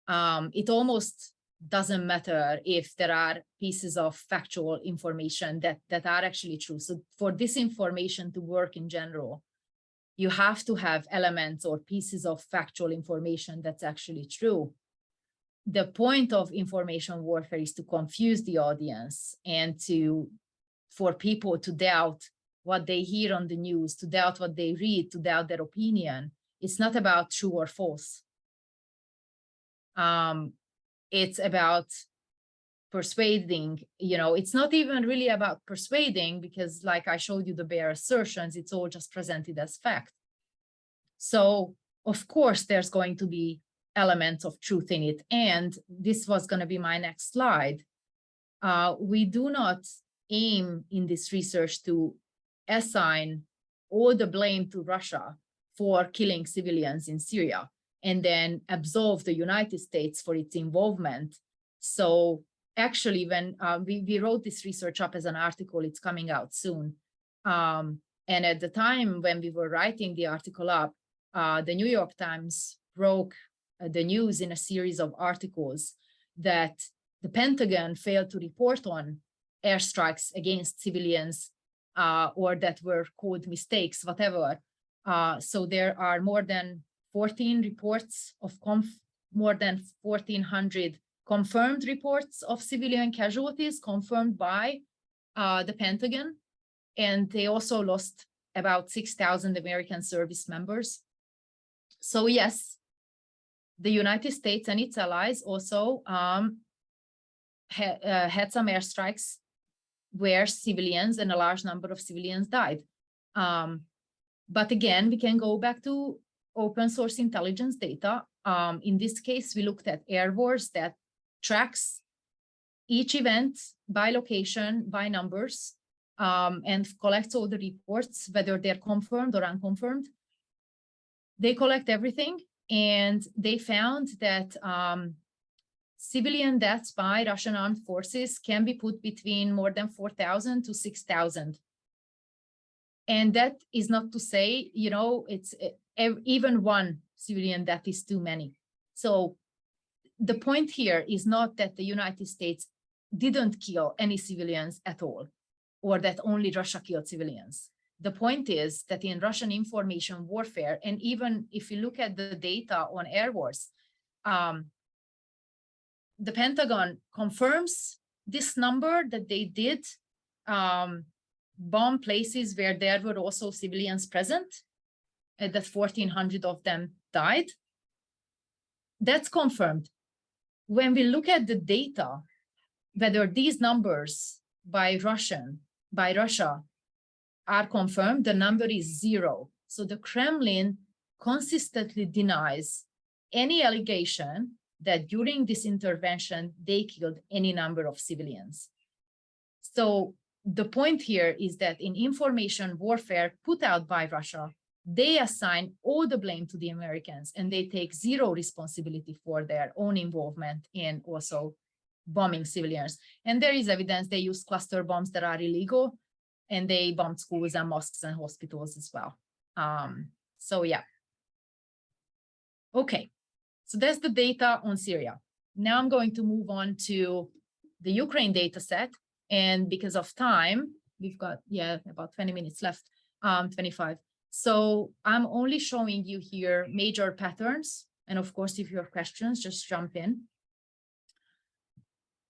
It almost doesn't matter if there are pieces of factual information that are actually true. So for this information to work in general, you have to have elements or pieces of factual information that's actually true. The point of information warfare is to confuse the audience and for people to doubt what they hear on the news, to doubt what they read, to doubt their opinion. It's not about true or false. It's about persuading, it's not even really about persuading, because like I showed you the bare assertions, it's all just presented as fact. So of course, there's going to be elements of truth in it. And this was going to be my next slide. We do not aim in this research to assign all the blame to Russia for killing civilians in Syria and then absolve the United States for its involvement. So actually, when we wrote this research up as an article, it's coming out soon. And at the time when we were writing the article up, the New York Times broke the news in a series of articles that the Pentagon failed to report on airstrikes against civilians or that were called mistakes, whatever. So there are more than 14 reports of more than 1,400 confirmed reports of civilian casualties confirmed by the Pentagon. And they also lost about 6,000 American service members So yes, the United States and its allies also had some airstrikes where civilians and a large number of civilians died. But again, we can go back to open source intelligence data. In this case, we looked at Air Wars that tracks each event by location, by numbers, and collects all the reports, whether they're confirmed or unconfirmed. They collect everything, and they found that civilian deaths by Russian armed forces can be put between more than 4,000 to 6,000. And that is not to say, you know, it's even one civilian death is too many. So the point here is not that the United States didn't kill any civilians at all, or that only Russia killed civilians. The point is that in Russian information warfare, and even if you look at the data on air wars, the Pentagon confirms this number that they did bomb places where there were also civilians present, and that 1,400 of them died. That's confirmed. When we look at the data, whether these numbers by Russia are confirmed, the number is 0. So the Kremlin consistently denies any allegation that during this intervention, they killed any number of civilians. So the point here is that in information warfare put out by Russia, they assign all the blame to the Americans, and they take 0 responsibility for their own involvement in also bombing civilians. And there is evidence they use cluster bombs that are illegal, and they bombed schools and mosques and hospitals as well. So yeah. Okay, so that's the data on Syria. Now I'm going to move on to the Ukraine data set. And because of time, we've got, about 20 minutes left, 25. So I'm only showing you here major patterns. And of course, if you have questions, just jump in.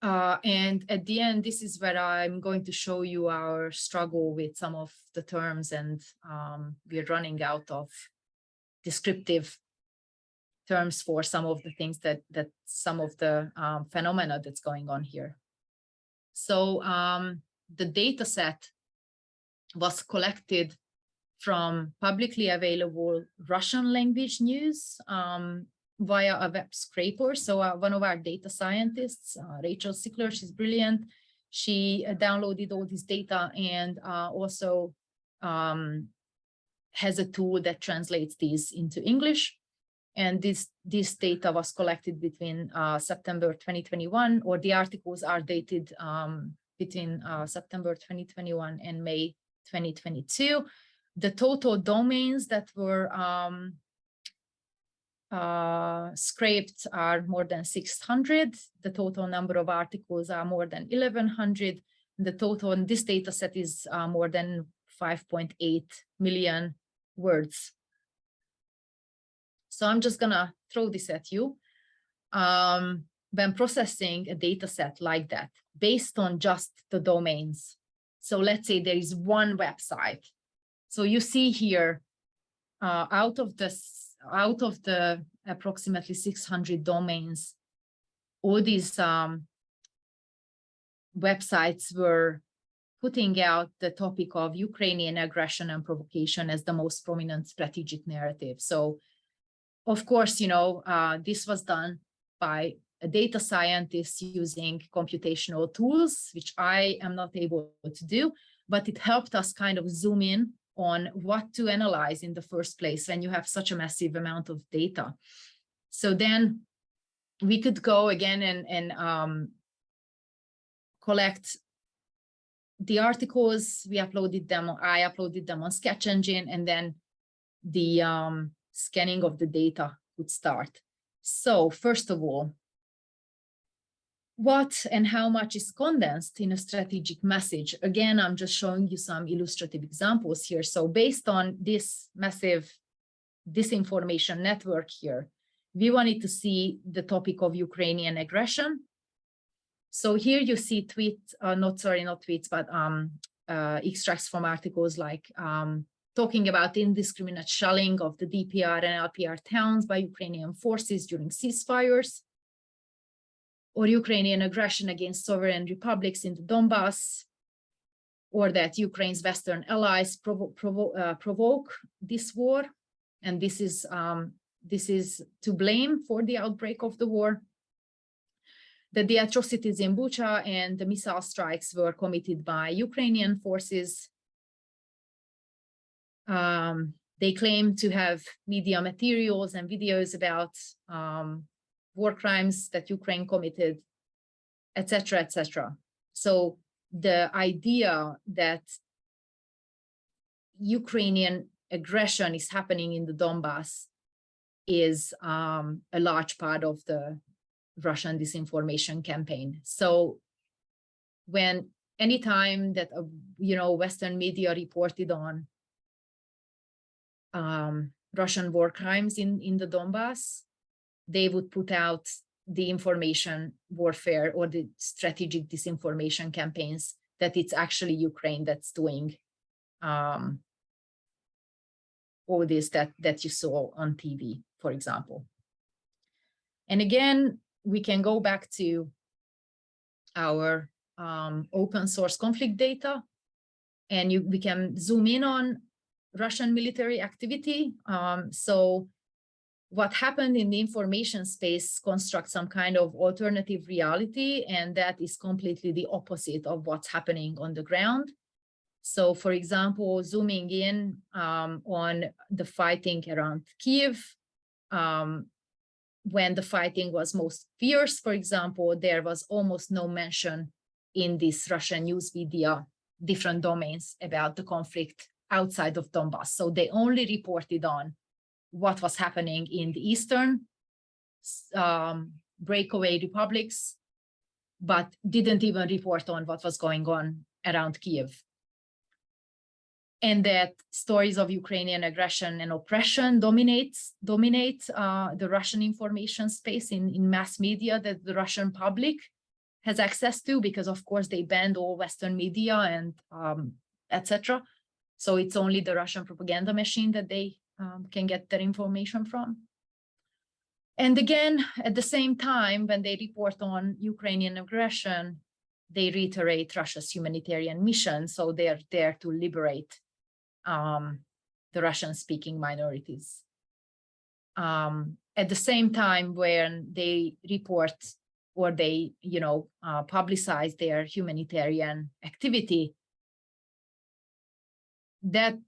And at the end, this is where I'm going to show you our struggle with some of the terms, and we're running out of descriptive terms for some of the things that some of the phenomena that's going on here. So the data set was collected from publicly available Russian language news via a web scraper. So one of our data scientists, Rachel Sickler, she's brilliant. She downloaded all this data and also has a tool that translates these into English. And this data was collected between September 2021, or the articles are dated between September 2021 and May 2022. The total domains that were scraped are more than 600. The total number of articles are more than 1,100. The total in this data set is more than 5.8 million words. So I'm just gonna throw this at you. When processing a data set like that, based on just the domains. So let's say there is one website. So you see here, out of the approximately 600 domains, all these websites were putting out the topic of Ukrainian aggression and provocation as the most prominent strategic narrative. So of course, you know, this was done by a data scientist using computational tools, which I am not able to do, but it helped us kind of zoom in on what to analyze in the first place when you have such a massive amount of data. So then we could go again and collect the articles. We uploaded them, I uploaded them on Sketch Engine, and then the scanning of the data would start. So first of all, what and how much is condensed in a strategic message? Again, I'm just showing you some illustrative examples here. So based on this massive disinformation network here, we wanted to see the topic of Ukrainian aggression. So here you see tweets, not tweets, but extracts from articles like talking about indiscriminate shelling of the DPR and LPR towns by Ukrainian forces during ceasefires, or Ukrainian aggression against sovereign republics in the Donbass, or that Ukraine's Western allies provoke this war, and this is to blame for the outbreak of the war. That the atrocities in Bucha and the missile strikes were committed by Ukrainian forces. They claim to have media materials and videos about war crimes that Ukraine committed, etc., etc. So the idea that Ukrainian aggression is happening in the Donbass is a large part of the Russian disinformation campaign. So when anytime that Western media reported on Russian war crimes in the Donbass, they would put out the information warfare or the strategic disinformation campaigns that it's actually Ukraine that's doing all this that you saw on TV, for example. And again, we can go back to our open source conflict data, and we can zoom in on Russian military activity. So what happened in the information space constructs some kind of alternative reality, and that is completely the opposite of what's happening on the ground. So, for example, zooming in on the fighting around Kyiv, when the fighting was most fierce, for example, there was almost no mention in this Russian news media, different domains about the conflict outside of Donbass. So they only reported on what was happening in the eastern breakaway republics, but didn't even report on what was going on around Kyiv. And that stories of Ukrainian aggression and oppression dominate the Russian information space in mass media that the Russian public has access to, because of course they banned all Western media and etc. So it's only the Russian propaganda machine that they can get their information from. And again, at the same time, when they report on Ukrainian aggression, they reiterate Russia's humanitarian mission. So they're there to liberate the Russian-speaking minorities. At the same time, when they report or they, publicize their humanitarian activity, that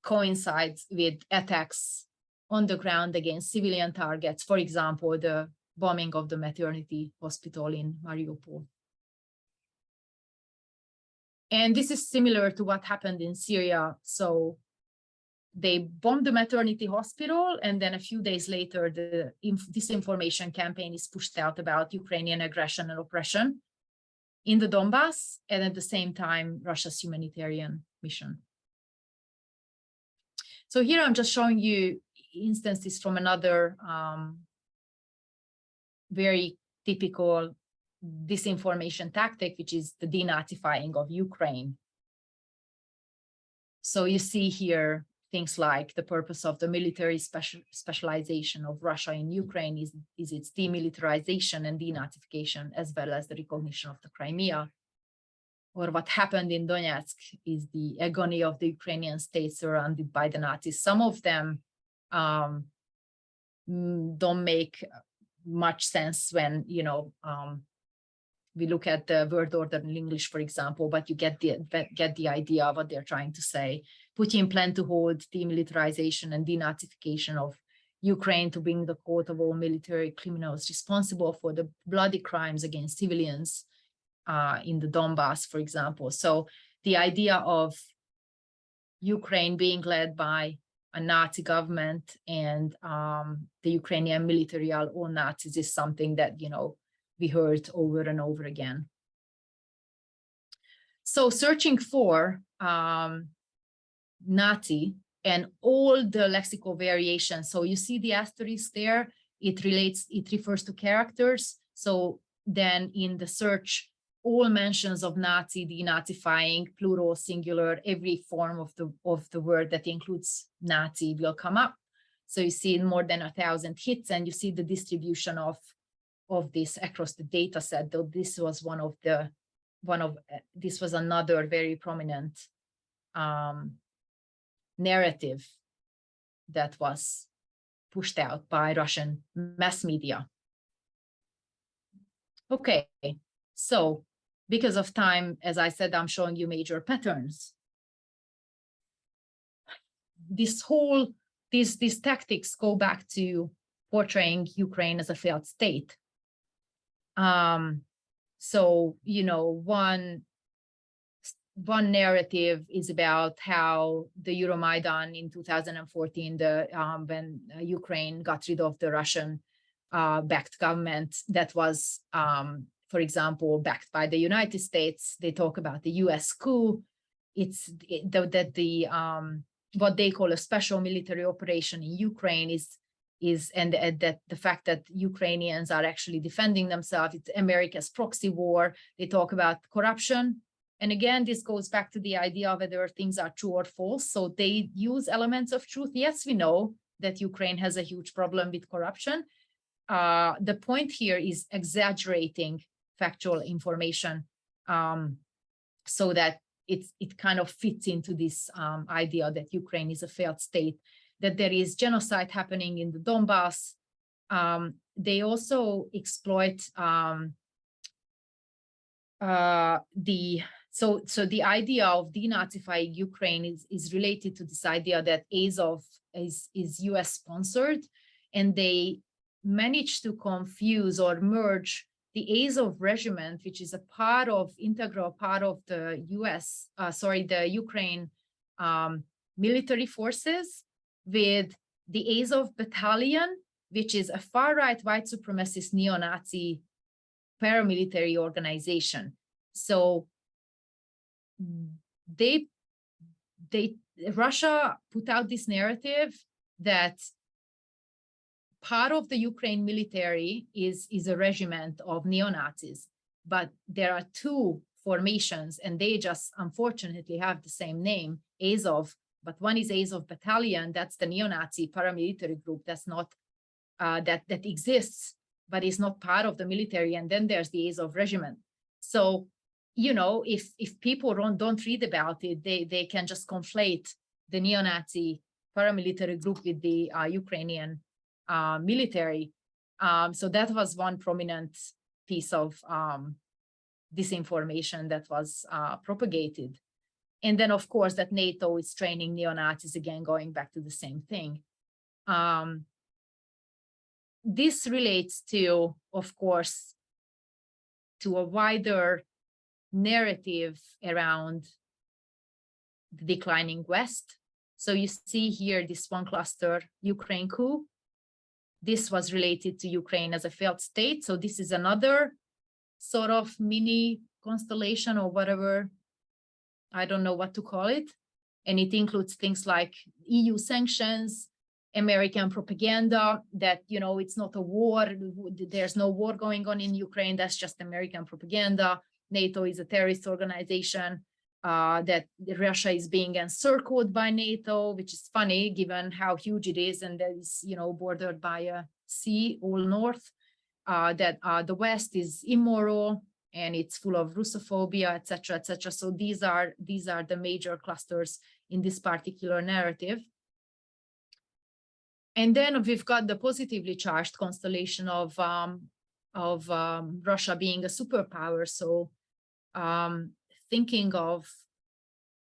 coincides with attacks on the ground against civilian targets. For example, the bombing of the maternity hospital in Mariupol. And this is similar to what happened in Syria. So they bombed the maternity hospital, and then a few days later, the disinformation campaign is pushed out about Ukrainian aggression and oppression in the Donbass, and at the same time, Russia's humanitarian mission. So here I'm just showing you instances from another very typical disinformation tactic, which is the denazifying of Ukraine. So you see here things like the purpose of the military specialization of Russia in Ukraine is its demilitarization and denazification, as well as the recognition of the Crimea. Or what happened in Donetsk is the agony of the Ukrainian state surrounded by the Nazis. Some of them don't make much sense when, we look at the word order in English, for example, but you get the idea of what they're trying to say. Putin planned to hold demilitarization and denazification of Ukraine to bring the court of all military criminals responsible for the bloody crimes against civilians in the Donbass, for example. So the idea of Ukraine being led by a Nazi government and the Ukrainian military are all Nazis is something that, we heard over and over again. So searching for Nazi and all the lexical variations. So you see the asterisk there, it refers to characters. So then in the search all mentions of Nazi, denazifying, plural, singular, every form of the word that includes Nazi will come up. So you see more than 1,000 hits, and you see the distribution of this across the data set. Though this was this was another very prominent narrative that was pushed out by Russian mass media. Okay, so because of time, as I said, I'm showing you major patterns. These tactics go back to portraying Ukraine as a failed state. So, you know, one narrative is about how the Euromaidan in 2014, when Ukraine got rid of the Russian backed government that was, for example, backed by the United States. They talk about the US coup. What they call a special military operation in Ukraine and that the fact that Ukrainians are actually defending themselves. It's America's proxy war. They talk about corruption. And again, this goes back to the idea of whether things are true or false. So they use elements of truth. Yes, we know that Ukraine has a huge problem with corruption. The point here is exaggerating factual information so that it kind of fits into this idea that Ukraine is a failed state, that there is genocide happening in the Donbass. They also exploit so the idea of denazifying Ukraine is related to this idea that Azov is US sponsored, and they managed to confuse or merge the Azov regiment, which is integral part of the the Ukraine military forces, with the Azov battalion, which is a far-right white supremacist neo-Nazi paramilitary organization. So Russia put out this narrative that part of the Ukraine military is a regiment of neo-Nazis, but there are two formations, and they just unfortunately have the same name, Azov, but one is Azov battalion, that's the neo-Nazi paramilitary group that's not that exists, but is not part of the military, and then there's the Azov regiment. So, you know, if people don't read about it, they can just conflate the neo-Nazi paramilitary group with the Ukrainian military. So that was one prominent piece of disinformation that was propagated. And then, of course, that NATO is training neo-Nazis, again, going back to the same thing. This relates to, of course, to a wider narrative around the declining West. So you see here this one cluster, Ukraine coup. This was related to Ukraine as a failed state. So this is another sort of mini constellation or whatever, I don't know what to call it. And it includes things like EU sanctions, American propaganda that, you know, it's not a war. There's no war going on in Ukraine. That's just American propaganda. NATO is a terrorist organization, that Russia is being encircled by NATO, which is funny given how huge it is, and that is, you know, bordered by a sea all north, that the West is immoral and it's full of Russophobia, etc., etc. So these are the major clusters in this particular narrative. And then we've got the positively charged constellation of Russia being a superpower. So thinking of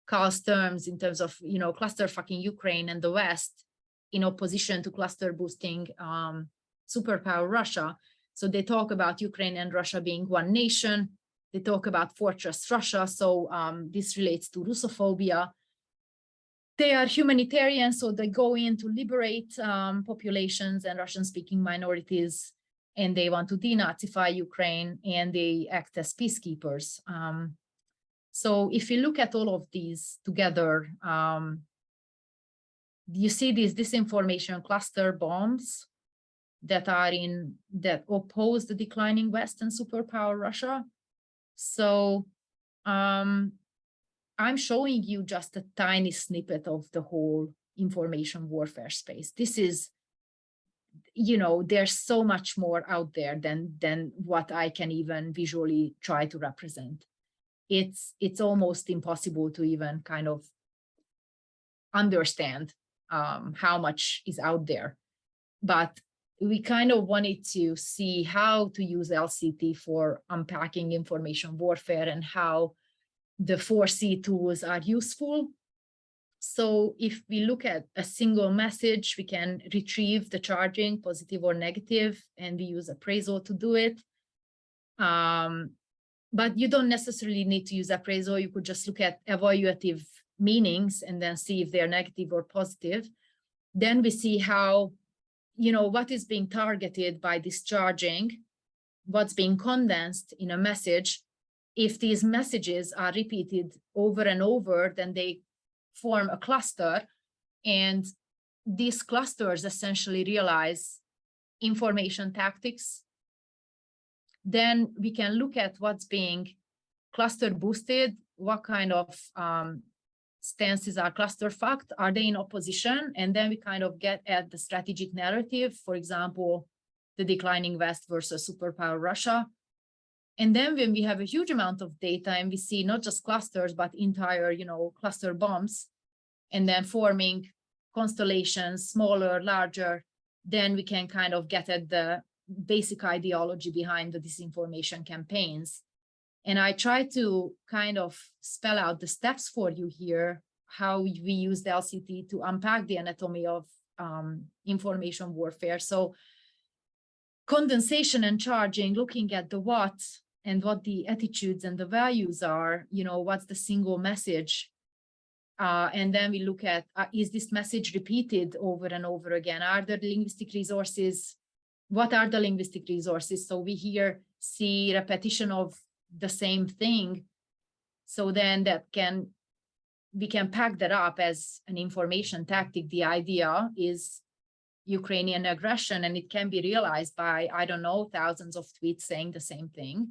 Carl's terms in terms of, you know, cluster fucking Ukraine and the West in opposition to cluster boosting superpower Russia. So they talk about Ukraine and Russia being one nation. They talk about fortress Russia. So this relates to Russophobia. They are humanitarian, so they go in to liberate populations and Russian-speaking minorities, and they want to denazify Ukraine, and they act as peacekeepers. So if you look at all of these together, you see these disinformation cluster bombs that oppose the declining West and superpower Russia. So I'm showing you just a tiny snippet of the whole information warfare space. This is, you know, there's so much more out there than what I can even visually try to represent. It's almost impossible to even kind of understand how much is out there. But we kind of wanted to see how to use LCT for unpacking information warfare and how the 4C tools are useful. So if we look at a single message, we can retrieve the charging, positive or negative, and we use appraisal to do it. But you don't necessarily need to use appraisal. You could just look at evaluative meanings and then see if they're negative or positive. Then we see how, you know, what is being targeted by this charging, what's being condensed in a message. If these messages are repeated over and over, then they form a cluster, and these clusters essentially realize information tactics. Then we can look at what's being cluster boosted, what kind of stances are cluster fucked, are they in opposition? And then we kind of get at the strategic narrative, for example, the declining West versus superpower Russia. And then when we have a huge amount of data and we see not just clusters, but entire, you know, cluster bombs, and then forming constellations, smaller, larger, then we can kind of get at the basic ideology behind the disinformation campaigns. And I try to kind of spell out the steps for you here, how we use the LCT to unpack the anatomy of information warfare. So condensation and charging, looking at the what and what the attitudes and the values are, you know, what's the single message? And then we look at, is this message repeated over and over again? Are there linguistic resources? What are the linguistic resources? So we here see repetition of the same thing. So then we can pack that up as an information tactic. The idea is Ukrainian aggression, and it can be realized by, I don't know, thousands of tweets saying the same thing.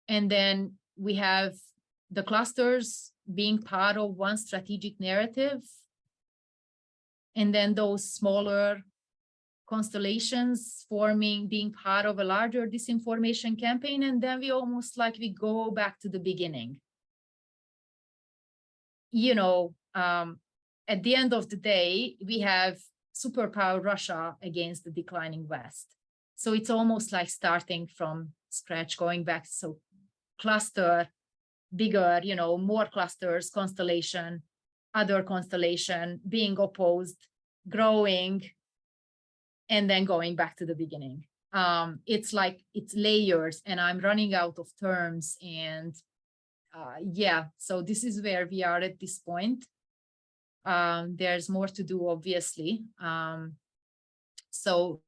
And then we have the clusters being part of one strategic narrative. And then those smaller constellations being part of a larger disinformation campaign. And then we almost like we go back to the beginning. You know, at the end of the day, we have superpower Russia against the declining West. So it's almost like starting from scratch, going back. So cluster, bigger, you know, more clusters, constellation, other constellation, being opposed, growing, and then going back to the beginning. It's like, it's layers, and I'm running out of terms. And yeah, so this is where we are at this point. There's more to do, obviously. So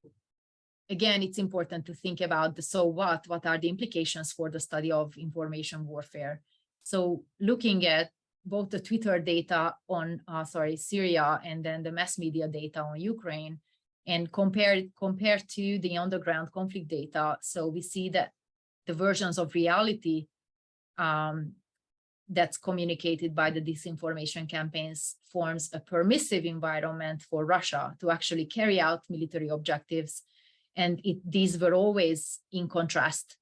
again, it's important to think about the so what are the implications for the study of information warfare. So looking at both the Twitter data on, Syria, and then the mass media data on Ukraine, and compared to the on-the-ground conflict data. So we see that the versions of reality that's communicated by the disinformation campaigns forms a permissive environment for Russia to actually carry out military objectives. And these were always in contrast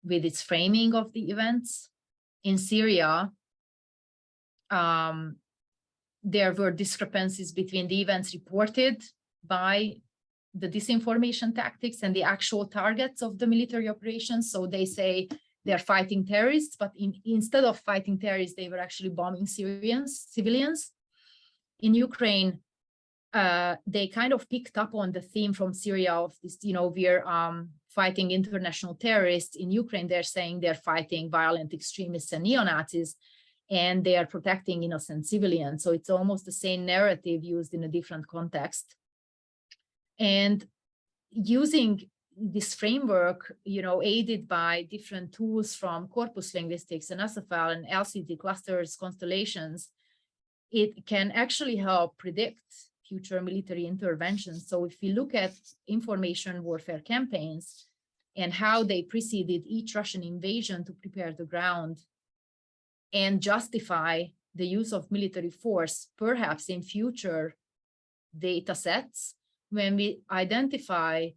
with its framing of the events. In Syria, there were discrepancies between the events reported by the disinformation tactics and the actual targets of the military operations. So they say they're fighting terrorists, but instead of fighting terrorists, they were actually bombing civilians. In Ukraine, they kind of picked up on the theme from Syria of this, you know, we're fighting international terrorists. In Ukraine, they're saying they're fighting violent extremists and neo-Nazis, and they are protecting innocent civilians. So it's almost the same narrative used in a different context. And using this framework, you know, aided by different tools from corpus linguistics and SFL and LCT clusters, constellations, it can actually help predict future military interventions. So if we look at information warfare campaigns and how they preceded each Russian invasion to prepare the ground and justify the use of military force, perhaps in future data sets, when we identify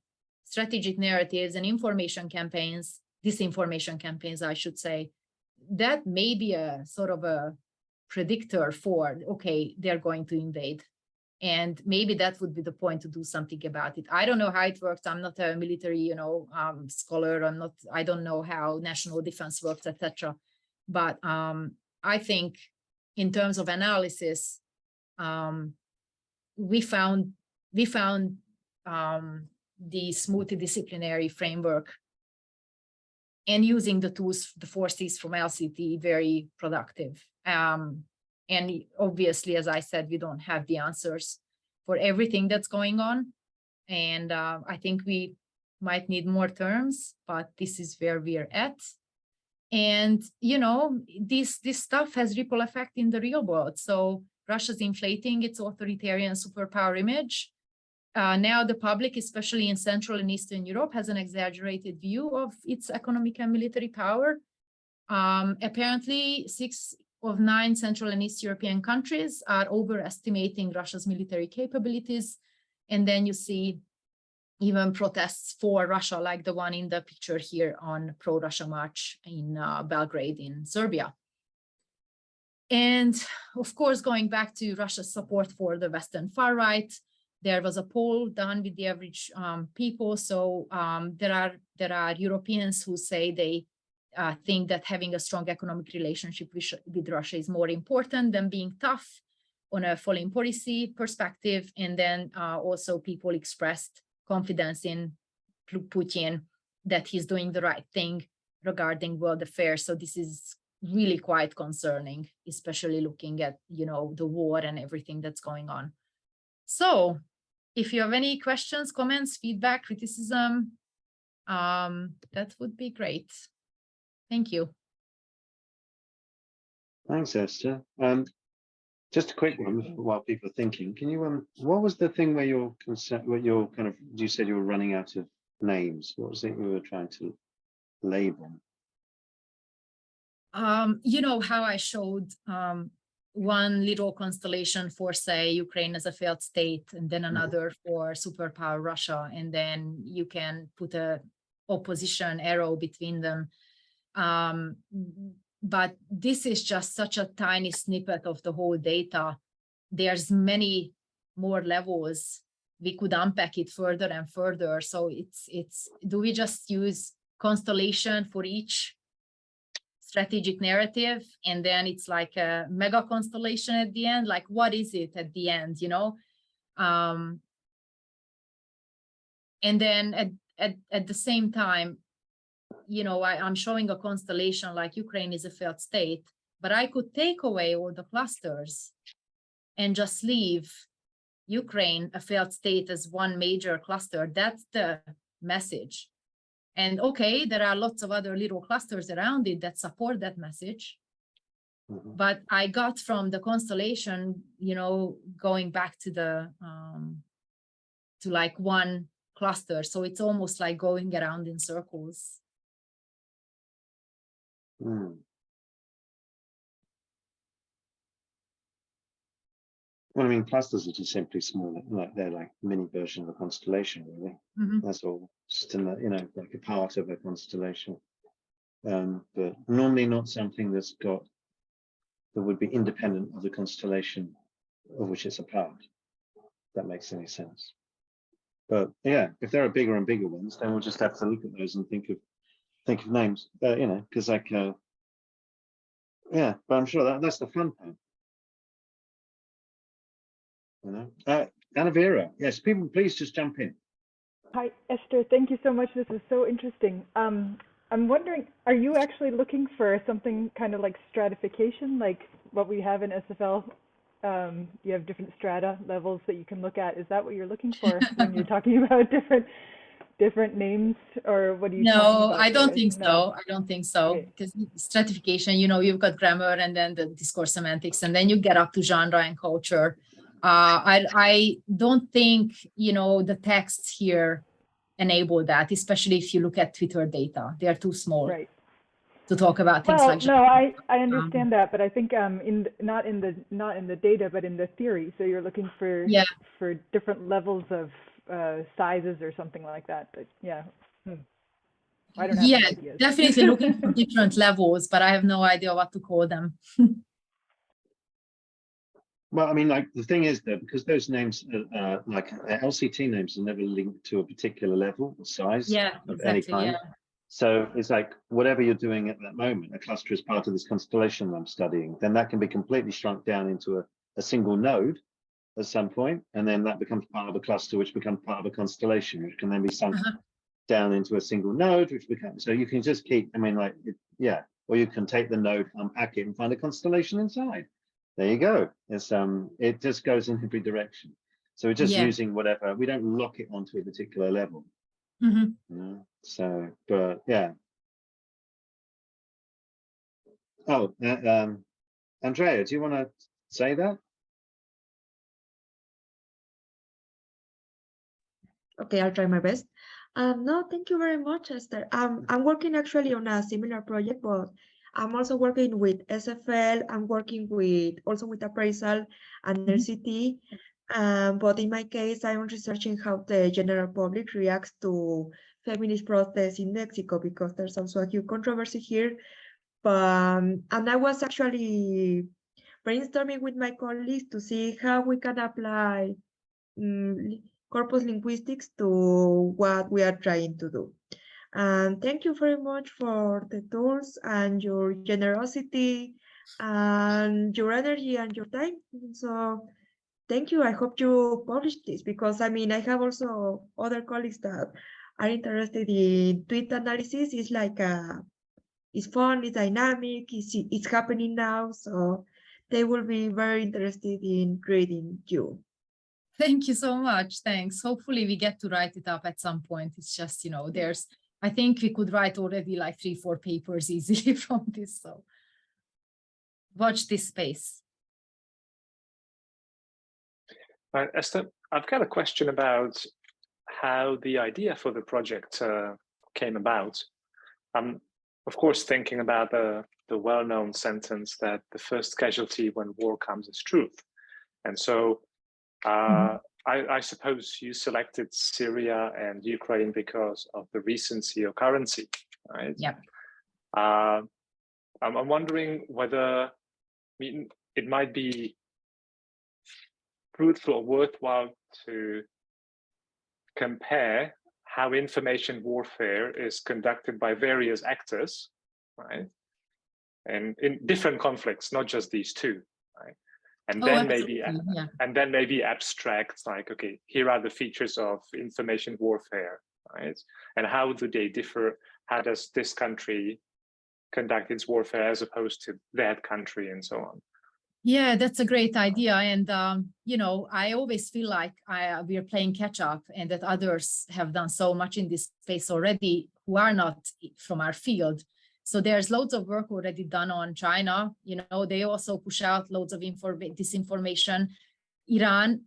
strategic narratives and information campaigns, disinformation campaigns, I should say, that may be a sort of a predictor for, okay, they're going to invade. And maybe that would be the point to do something about it. I don't know how it works. I'm not a military, scholar. I don't know how national defense works, etc. But I think in terms of analysis, we found this multidisciplinary framework and using the tools, the forces from LCT, very productive. And obviously, as I said, we don't have the answers for everything that's going on. And I think we might need more terms, but this is where we're at. And, this stuff has ripple effect in the real world. So Russia's inflating its authoritarian superpower image. Now the public, especially in Central and Eastern Europe, has an exaggerated view of its economic and military power. Apparently, 6 of 9 Central and East European countries are overestimating Russia's military capabilities. And then you see even protests for Russia, like the one in the picture here on pro-Russia march in Belgrade in Serbia. And of course, going back to Russia's support for the Western far right, there was a poll done with the average people. So there are Europeans who say they think that having a strong economic relationship with Russia is more important than being tough on a foreign policy perspective. And then also people expressed confidence in Putin that he's doing the right thing regarding world affairs. So this is really quite concerning, especially looking at, the war and everything that's going on. So if you have any questions, comments, feedback, criticism, that would be great. Thank you. Thanks, Eszter. Just a quick one while people are thinking. Can you what was the thing where you said you were running out of names? What was it you were trying to label? How I showed one little constellation for, say, Ukraine as a failed state, and then another for superpower Russia, and then you can put a opposition arrow between them. But this is just such a tiny snippet of the whole data. There's many more levels. We could unpack it further and further. So do we just use constellation for each strategic narrative, and then it's like a mega constellation at the end? Like, what is it at the end, and then at the same time, I'm showing a constellation like Ukraine is a failed state, but I could take away all the clusters and just leave Ukraine a failed state as one major cluster. That's the message. And okay, there are lots of other little clusters around it that support that message. Mm-hmm. But I got from the constellation, going back to the to like one cluster. So it's almost like going around in circles. Mm. Well, I mean, clusters are just simply small, like they're like mini version of a constellation, really. Mm-hmm. That's all, just in the, like a part of a constellation. But normally not something that would be independent of the constellation of which it's a part. If that makes any sense. But yeah, if there are bigger and bigger ones, then we'll just have to look at those and think of names. Because yeah, but I'm sure that's the fun part. Anna Vera, yes, people, please just jump in. Hi, Eszter. Thank you so much. This is so interesting. I'm wondering, are you actually looking for something kind of like stratification, like what we have in SFL? You have different strata levels that you can look at. Is that what you're looking for when you're talking about different names, or what do you? No, I don't think so. I don't think so, because stratification, you've got grammar and then the discourse semantics, and then you get up to genre and culture. I don't think, the texts here enable that, especially if you look at Twitter data. They are too small Right. to talk about things Well, like no, I understand that, but I think not in the data, but in the theory. So you're looking for different levels of sizes or something like that. But yeah, I don't have any ideas. Definitely looking for different levels, but I have no idea what to call them. Well, I mean, like the thing is that because those names, like LCT names, are never linked to a particular level or size of any kind. So it's like whatever you're doing at that moment, a cluster is part of this constellation I'm studying, then that can be completely shrunk down into a single node at some point, and then that becomes part of a cluster, which becomes part of a constellation, which can then be sunk down into a single node, which becomes, so you can just keep, I mean, like, or you can take the node, unpack it, and find a constellation inside. There you go. It's it just goes in every direction. So we're just using whatever, we don't lock it onto a particular level. You know? So, but yeah. Oh, Andrea, do you want to say that? Okay, I'll try my best. No, thank you very much, Esther. I'm working actually on a similar project, but I'm also working with SFL. I'm working also with appraisal and LCT. But in my case, I'm researching how the general public reacts to feminist protests in Mexico, because there's also a huge controversy here. And I was actually brainstorming with my colleagues to see how we can apply corpus linguistics to what we are trying to do. And thank you very much for the tools and your generosity and your energy and your time. So thank you. I hope you publish this, because I mean, I have also other colleagues that are interested in tweet analysis. It's like it's fun, it's dynamic, it's happening now. So they will be very interested in reading you. Thank you so much. Thanks. Hopefully we get to write it up at some point. It's just, you know, I think we could write already like 3-4 papers easily from this. So watch this space. Eszter, I've got a question about how the idea for the project came about. I'm, of course, thinking about the well-known sentence that the first casualty when war comes is truth. And so I suppose you selected Syria and Ukraine because of the recency or currency, right? Yeah. I'm wondering whether, I mean, it might be fruitful or worthwhile to compare how information warfare is conducted by various actors, right? And in different conflicts, not just these two, right? And then maybe abstract, like, okay, here are the features of information warfare, right? And how do they differ? How does this country conduct its warfare as opposed to that country, and so on? Yeah, that's a great idea. And, you know, I always feel like we are playing catch up, and that others have done so much in this space already who are not from our field. So there's loads of work already done on China. You know, they also push out loads of disinformation. Iran.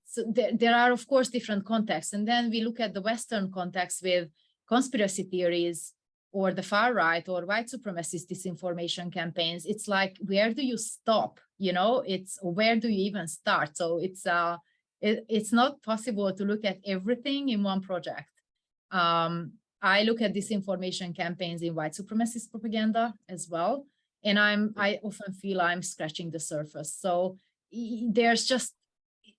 So there are, of course, different contexts. And then we look at the Western context with conspiracy theories, or the far right or white supremacist disinformation campaigns. It's like, where do you stop? You know, where do you even start? So it's not possible to look at everything in one project. I look at disinformation campaigns in white supremacist propaganda as well. And I often feel I'm scratching the surface. So there's just,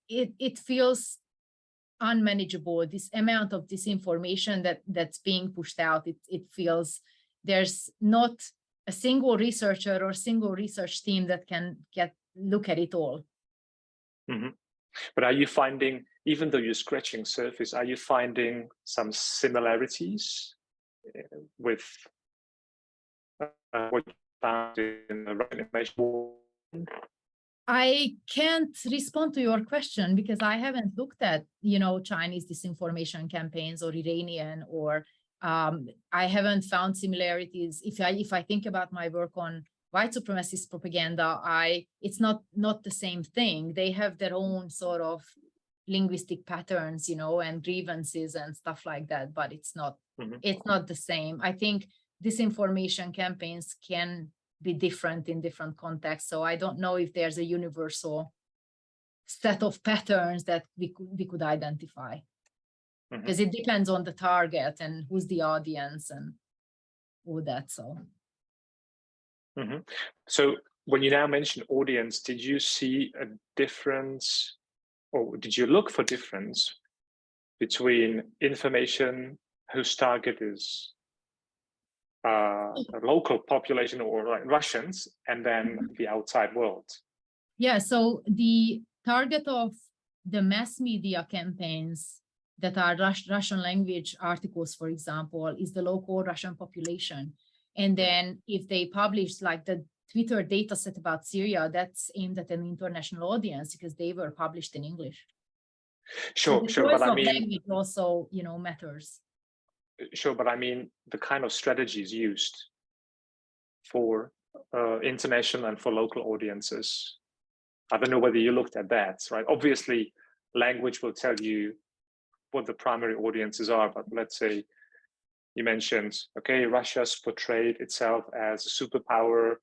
it feels unmanageable, this amount of disinformation that's being pushed out. It feels there's not a single researcher or single research team that can look at it all. But are you finding, even though you're scratching surface, are you finding some similarities with what you found in the recognisable? I can't respond to your question because I haven't looked at, you know, Chinese disinformation campaigns or Iranian, or I haven't found similarities. If I think about my work on white supremacist propaganda, it's not the same thing. They have their own sort of linguistic patterns, you know, and grievances and stuff like that, but it's not the same. I think disinformation campaigns can be different in different contexts. So I don't know if there's a universal set of patterns that we could identify, because it depends on the target and who's the audience and all that. So so when you now mention audience, did you see a difference, or did you look for difference between information whose target is a local population or like Russians, and then the outside world? yeah, so the target of the mass media campaigns that are Russian language articles, for example, is the local Russian population. And then if they publish like the Twitter data set about Syria, that's aimed at an international audience because they were published in English. Sure, so but I mean, language also, you know, matters. Sure, but I mean the kind of strategies used for international and for local audiences. I don't know whether you looked at that, right? Obviously, language will tell you what the primary audiences are, but let's say you mentioned, okay, Russia's portrayed itself as a superpower,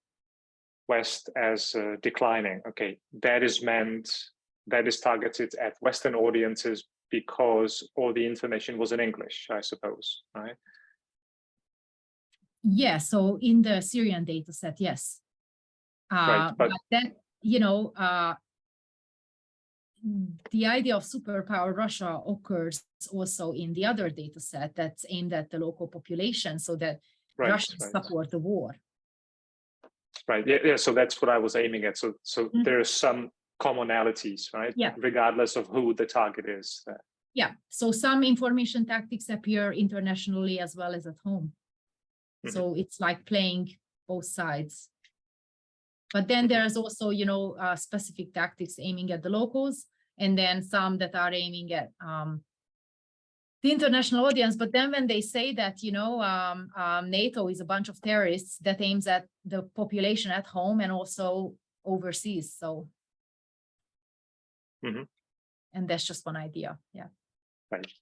West as declining. Okay, that is targeted at Western audiences because all the information was in English, I suppose, right? Yeah, so in the Syrian data set, yes. Right, but then, you know, the idea of superpower Russia occurs also in the other data set that's aimed at the local population, so that Russians support the war. Right, yeah, so that's what I was aiming at. So there are some commonalities, right? Yeah. Regardless of who the target is. Yeah, so some information tactics appear internationally as well as at home. So it's like playing both sides. But then there's also, you know, specific tactics aiming at the locals, and then some that are aiming at the international audience. But then when they say that, you know, NATO is a bunch of terrorists, that aims at the population at home and also overseas. So, and that's just one idea. Yeah. Right.